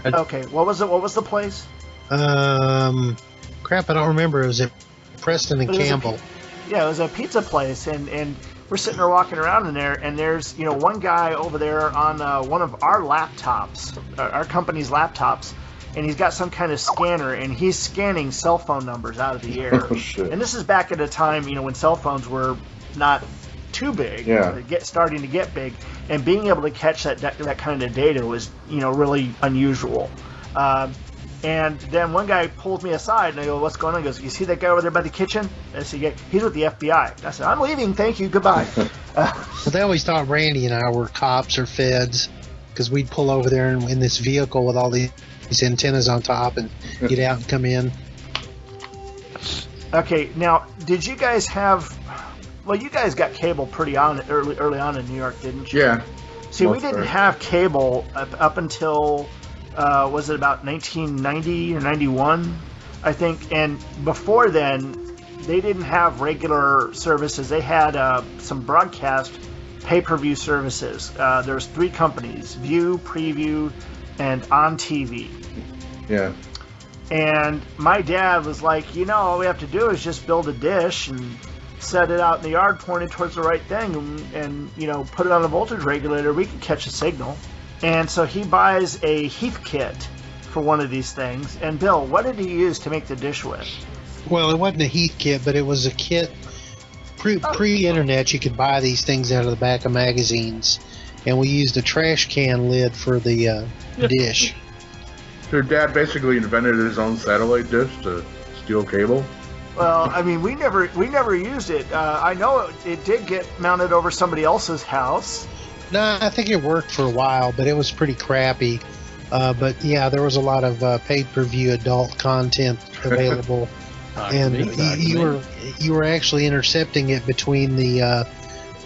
Okay, what was it? What was the place? Crap, I don't remember. It was at Preston and Campbell. It was a pizza place, and we're sitting there walking around in there, and there's one guy over there on one of our laptops, our company's laptops. And he's got some kind of scanner, and he's scanning cell phone numbers out of the air. Oh, shit. And this is back at a time, when cell phones were not too big, starting to get big, and being able to catch that kind of data was, really unusual. And then one guy pulled me aside, and I go, "What's going on?" He goes, "You see that guy over there by the kitchen?" I said, "Yeah, he's with the FBI." I said, "I'm leaving, thank you, goodbye." Well, they always thought Randy and I were cops or feds, because we'd pull over there in this vehicle with all these antennas on top and get out and come in. Okay, now, did you guys have... Well, you guys got cable pretty early on in New York, didn't you? Yeah. See, we didn't have cable up until, was it about 1990 or 91, I think? And before then, they didn't have regular services. They had some broadcast pay-per-view services. There's 3 companies, View, Preview, and On TV. Yeah. And my dad was like, all we have to do is just build a dish and set it out in the yard pointed towards the right thing and put it on a voltage regulator. We can catch a signal. And so he buys a Heath kit for one of these things. And Bill, what did he use to make the dish with? Well, it wasn't a Heath kit, but it was a kit. Pre-internet, you could buy these things out of the back of magazines. And we used a trash can lid for the dish. Your dad basically invented his own satellite dish to steal cable? Well, I mean, we never used it. I know it did get mounted over somebody else's house. No, I think it worked for a while, but it was pretty crappy. But yeah, there was a lot of pay-per-view adult content available. And you were actually intercepting it between the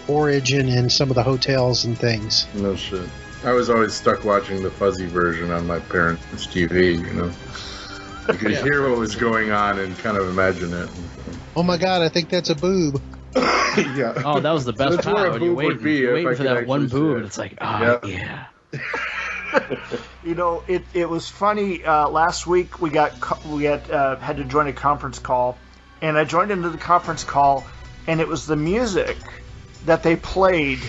Origin and some of the hotels and things. No shit. I was always stuck watching the fuzzy version on my parents' TV, You could hear what was going on and kind of imagine it. Oh my god, I think that's a boob. Yeah. Oh, that was the best That's where part. a When boob would be you're if I waiting for could that one actually see boob, it. and it's like, yeah. It was funny. Last week we had to join a conference call, and I joined into the conference call, and it was the music that they played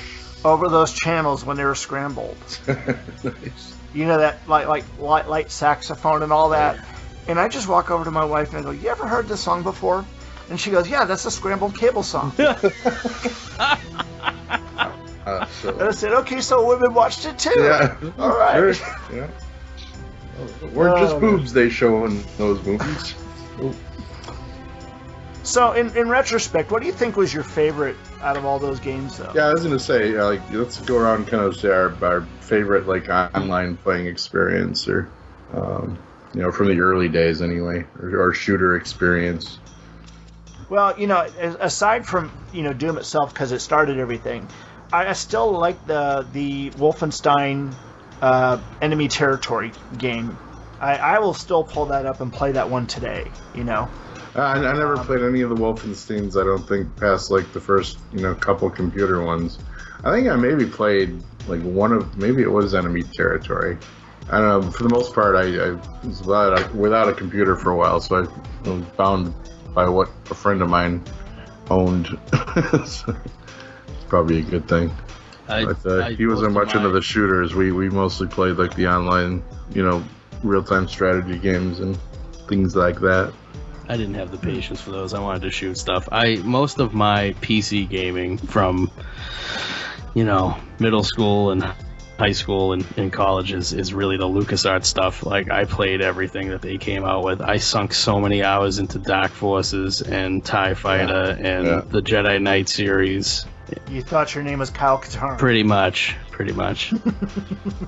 over those channels when they were scrambled. Nice. That light saxophone and all that. And I just walk over to my wife and I go, "You ever heard this song before?" And she goes, "Yeah, that's a scrambled cable song." So, And I said, "Okay, so women watched it too." yeah. All right. Sure. Yeah. Weren't just boobs they show in those movies. So, in retrospect, what do you think was your favorite out of all those games, though? Yeah, I was gonna say, let's go around and kind of say our favorite online playing experience, or from the early days anyway, or shooter experience. Well, aside from Doom itself, because it started everything, I still like the Wolfenstein Enemy Territory game. I will still pull that up and play that one today. I never played any of the Wolfensteins. I don't think past the first couple computer ones. I think I maybe played maybe it was Enemy Territory. I don't know. For the most part, I was without a computer for a while, so I was bound by what a friend of mine owned. So it's probably a good thing. He wasn't much into the shooters. We mostly played like the online, real-time strategy games and things like that. I didn't have the patience for those. I wanted to shoot stuff. Most of my PC gaming from, middle school and high school and college is really the LucasArts stuff. Like, I played everything that they came out with. I sunk so many hours into Dark Forces and TIE Fighter and the Jedi Knight series. You thought your name was Kyle Katarn. Pretty much.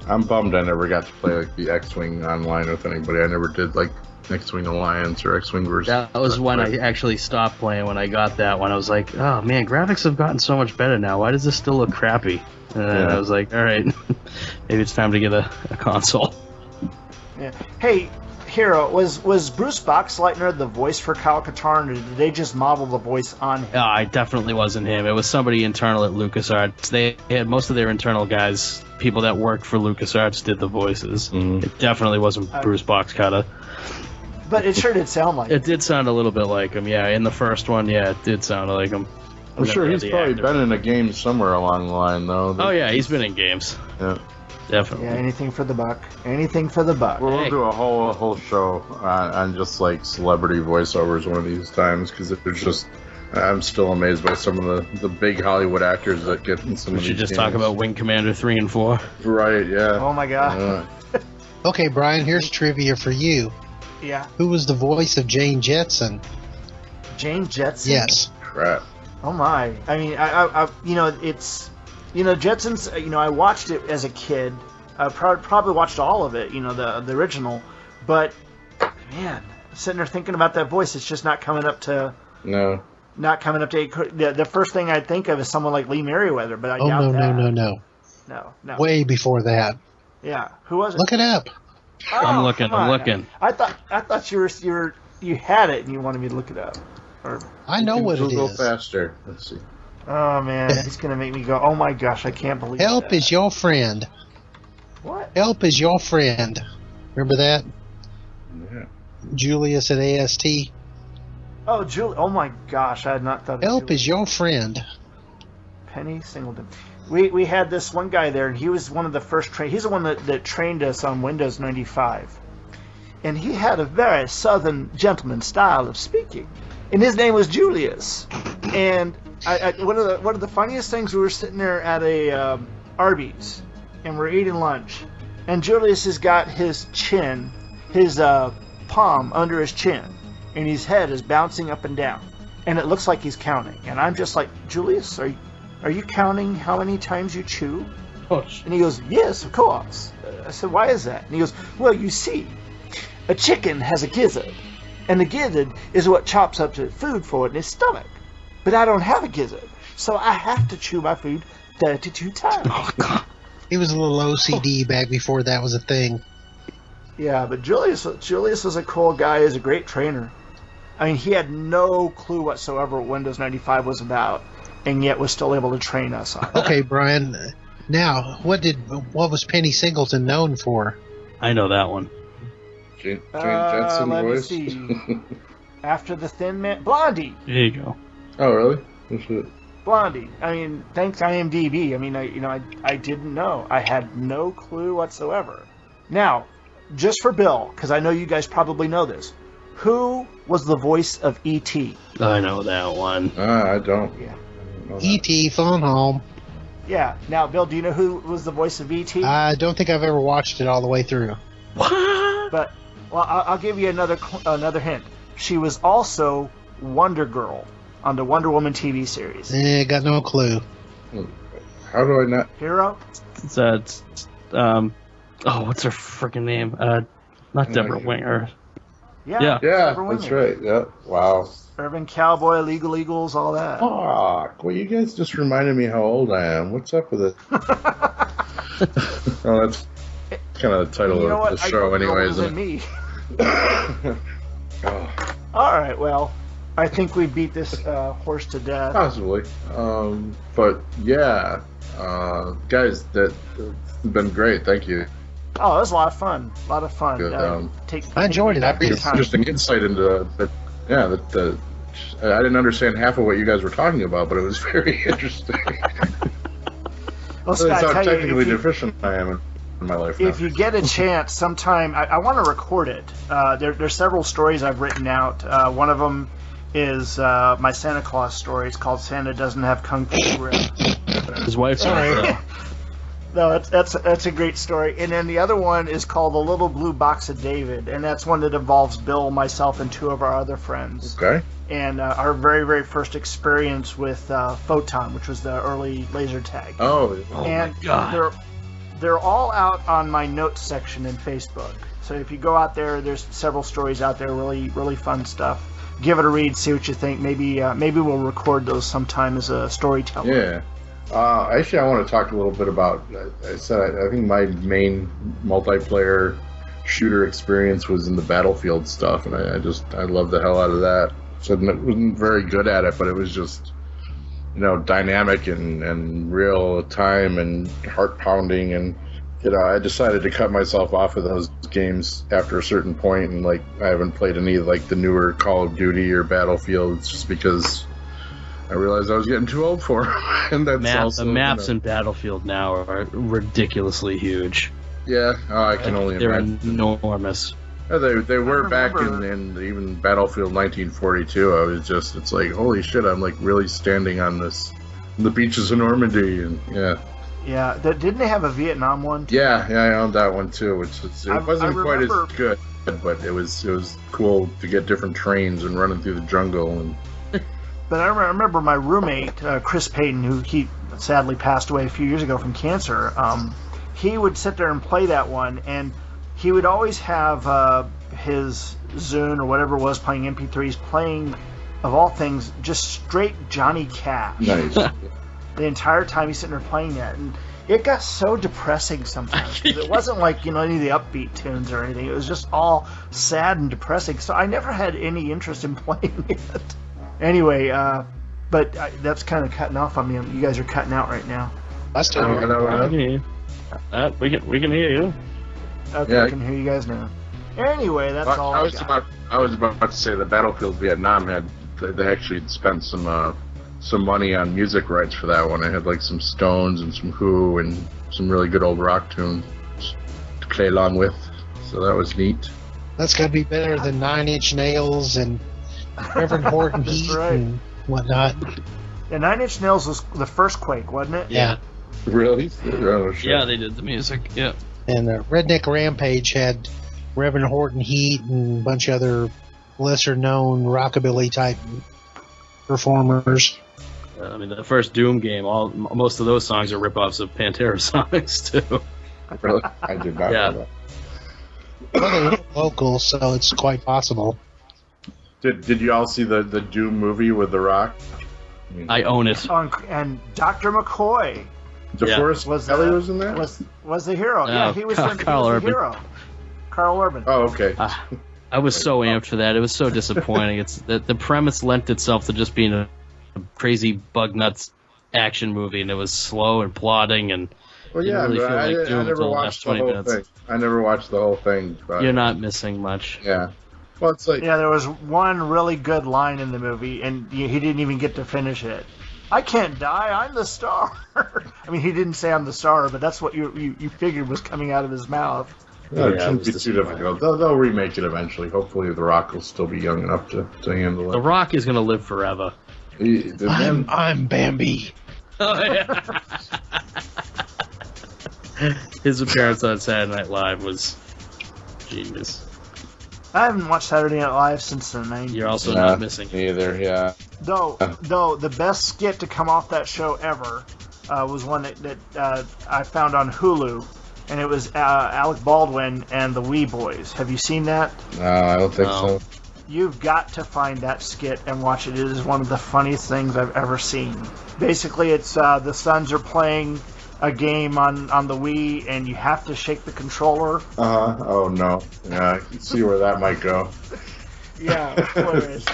I'm bummed I never got to play like the X-Wing online with anybody. I never did like X-Wing Alliance or X-Wing versus... That was when I actually stopped playing. When I got that one, I was like, oh man, graphics have gotten so much better now. Why does this still look crappy? And I was like, all right, maybe it's time to get a console. Yeah. Hey, Hero, was Bruce Boxleitner the voice for Kyle Katarn, or did they just model the voice on him? I definitely wasn't him. It was somebody internal at LucasArts. They had most of their internal guys, people that worked for LucasArts, did the voices. Mm-hmm. It definitely wasn't Bruce Boxcutter. But it sure did sound like it. It did sound a little bit like him, yeah. In the first one, yeah, it did sound like him. I'm sure he's probably been in a game somewhere along the line, though. Oh, yeah, he's been in games. Yeah. Definitely. Yeah, anything for the buck. Anything for the buck. Well, we'll do a whole show on just like celebrity voiceovers one of these times, because there's just... I'm still amazed by some of the big Hollywood actors that get in some of these We should just games. talk about Wing Commander 3 and 4. Right, yeah. Oh, my God. Okay, Brian, here's trivia for you. Yeah. Who was the voice of Jane Jetson? Jane Jetson? Yes. Crap. Oh my! I mean, it's Jetsons. I watched it as a kid. I probably watched all of it. The original. But man, sitting there thinking about that voice, it's just not coming up to. No. Not coming up to. The first thing I'd think of is someone like Lee Merriweather, but I doubt that. No. No. Way before that. Yeah. Who was it? Look it up. Oh, I'm looking. I thought you had it and you wanted me to look it up. Or I know what it Google is. faster. Let's see. oh man, it's gonna make me go. Oh my gosh, I can't believe Help that. is your friend. What? Help is your friend. Remember that? Yeah. Julius at AST. Oh, Julie. Oh my gosh, I had not thought. Help is your friend. Penny Singleton. We had this one guy there, and he was one of the first he's the one that trained us on Windows 95, and he had a very Southern gentleman style of speaking, and his name was Julius. And one of the funniest things, we were sitting there at a Arby's, and we're eating lunch, and Julius has got his chin, his palm under his chin, and his head is bouncing up and down, and it looks like he's counting, and I'm just like, Julius, are you counting how many times you chew? Oh, and he goes, yes, of course. I said, why is that? And he goes, well, you see, a chicken has a gizzard, and the gizzard is what chops up the food for it in his stomach. But I don't have a gizzard, so I have to chew my food 32 times. Oh, God. He was a little OCD back before that was a thing. Yeah, but Julius was a cool guy. He was a great trainer. I mean, he had no clue whatsoever what Windows 95 was about, and yet was still able to train us on it. Okay, Brian. Now, what was Penny Singleton known for? I know that one. Jane Jetson let me voice. see. After the Thin Man, Blondie. There you go. Oh, really? Oh, shit. Blondie. I mean, thanks IMDb. I mean, I didn't know. I had no clue whatsoever. Now, just for Bill, because I know you guys probably know this, who was the voice of E.T.? I know that one. I don't. Yeah. E.T. Phone Home. Yeah. Now, Bill, do you know who was the voice of E.T.? I don't think I've ever watched it all the way through. What? But, well, I'll give you another hint. She was also Wonder Girl on the Wonder Woman TV series. Got no clue. How do I not? Hero? It's what's her freaking name? Not Deborah Winger. Yeah. Yeah, Deborah that's Winger. right. Yeah. Wow. Urban Cowboy, Legal Eagles, all that. Fuck. Well, you guys just reminded me how old I am. What's up with it? Oh, that's kind of the title You know of what? the show, I know anyway, older isn't than it? me. Oh, All right, well, I think we beat this horse to death. possibly. But yeah, guys, that's been great. Thank you. Oh, it was a lot of fun. A lot of fun. Good, I enjoyed it. I Take It's time. interesting insight into that. I didn't understand half of what you guys were talking about, but it was very interesting. Well, That's Scott, how tell you, technically deficient I am in my life now. if you get a chance sometime, I want to record it. There's several stories I've written out. One of them is my Santa Claus story. It's called Santa Doesn't Have Kung Fu Grip. His wife's on it. No, that's a great story. And then the other one is called The Little Blue Box of David, and that's one that involves Bill, myself, and two of our other friends. Okay. And our very, very first experience with Photon, which was the early laser tag. Oh And my God. they're all out on my notes section in Facebook. So if you go out there, there's several stories out there, really, really fun stuff. Give it a read, see what you think. Maybe we'll record those sometime as a storyteller. yeah. Actually, I want to talk a little bit about. I think my main multiplayer shooter experience was in the Battlefield stuff, and I loved the hell out of that. So I wasn't very good at it, but it was just, dynamic and real time and heart pounding, and I decided to cut myself off of those games after a certain point, and I haven't played any of the newer Call of Duty or Battlefield just because I realized I was getting too old for them. And that's The maps in Battlefield now are ridiculously huge. Yeah, I can only They're imagine. enormous. They were back remember. in even Battlefield 1942. I was it's holy shit, I'm really standing on the beaches of Normandy, and yeah. Yeah, didn't they have a Vietnam one? Yeah, I owned that one too. It wasn't quite remember- as good, but it was cool to get different trains and running through the jungle. And But I remember my roommate, Chris Payton, who he sadly passed away a few years ago from cancer. He would sit there and play that one, and he would always have his Zune or whatever it was playing MP3s, playing, of all things, just straight Johnny Cash. nice. The entire time he's sitting there playing that, and it got so depressing sometimes. 'Cause it wasn't like any of the upbeat tunes or anything. It was just all sad and depressing. So I never had any interest in playing it. Anyway, but that's kind of cutting off on me. You guys are cutting out right now. I still I hear know, I can hear you. We can hear you. Okay, Yeah. I can hear you guys now. Anyway, that's all I I was got. about to say the Battlefield Vietnam they actually spent some money on music rights for that one. I had some Stones and some Who and some really good old rock tunes to play along with. So that was neat. That's got to be better than 9 Inch Nails and Reverend Horton That's Heat right. and whatnot. Yeah, 9 Inch Nails was the first Quake, wasn't it? Yeah. Really? Oh, shit. Yeah, they did the music. Yeah. And Redneck Rampage had Reverend Horton Heat and a bunch of other lesser known rockabilly type performers. I mean, the first Doom game, most of those songs are ripoffs of Pantera songs too. Really? I did not Yeah. know Well, they were local, so it's quite possible. that. Did you all see the Doom movie with The Rock? I own it. And Dr. McCoy DeForest was Kelly was in that? was the hero. No, Yeah, he was Carl the Urban. hero. Carl Urban. Oh, okay. I was so amped for that. It was so disappointing. It's the premise lent itself to just being a crazy bug nuts action movie, and it was slow and plodding, and Well, didn't yeah, really but feel like I Doom never until the watched last the 20 whole minutes. thing. I never watched the whole thing. But, You're not missing much. Yeah. Well, it's like... Yeah, there was one really good line in the movie, and he didn't even get to finish it. I can't die. I'm the star. I mean, he didn't say I'm the star, but that's what you figured was coming out of his mouth. No, it Yeah, shouldn't it be was too difficult. They'll remake it eventually. Hopefully, The Rock will still be young enough to handle The it. Rock is going to live forever. I'm Bambi. Oh, yeah. His appearance on Saturday Night Live was genius. I haven't watched Saturday Night Live since the 90s. You're also not missing. Either, yeah. Though the best skit to come off that show ever was one that I found on Hulu, and it was Alec Baldwin and the Wee Boys. Have you seen that? No, I don't think No. so. You've got to find that skit and watch it. It is one of the funniest things I've ever seen. Basically, it's the sons are playing a game on the Wii, and you have to shake the controller. Oh, no. Yeah, I can see where that might go. Yeah, hilarious.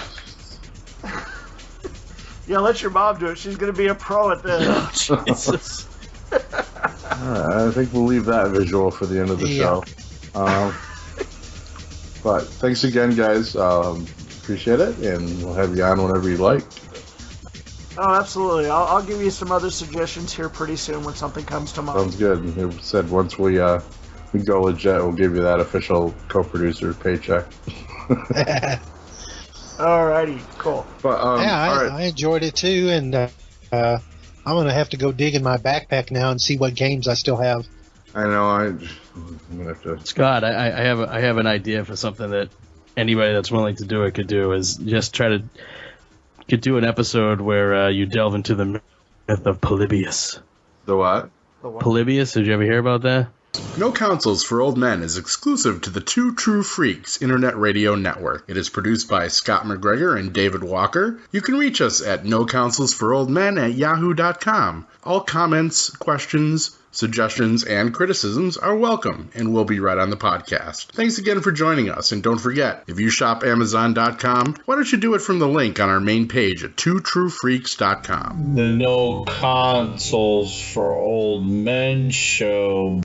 Yeah, let your mom do it. She's going to be a pro at this. Jesus. I think we'll leave that visual for the end of the Yeah. show. But thanks again, guys. Appreciate it, and we'll have you on whenever you like. Oh, absolutely. I'll give you some other suggestions here pretty soon when something comes to mind. Sounds good. And it said once we go legit, we'll give you that official co-producer paycheck. Alrighty, cool. But all right. I enjoyed it too, and I'm gonna have to go dig in my backpack now and see what games I still have. I know. I'm gonna have to. Scott, I have an idea for something that anybody that's willing to do it could do. Is just could do an episode where you delve into the myth of Polybius. The what? Polybius? Did you ever hear about that? No Counsels for Old Men is exclusive to the Two True Freaks Internet Radio Network. It is produced by Scott McGregor and David Walker. You can reach us at nocounselsforoldmen@yahoo.com. All comments, questions, suggestions, and criticisms are welcome and will be read on the podcast. Thanks again for joining us, and don't forget, if you shop Amazon.com, why don't you do it from the link on our main page at twotruefreaks.com. The No Consoles for Old Men show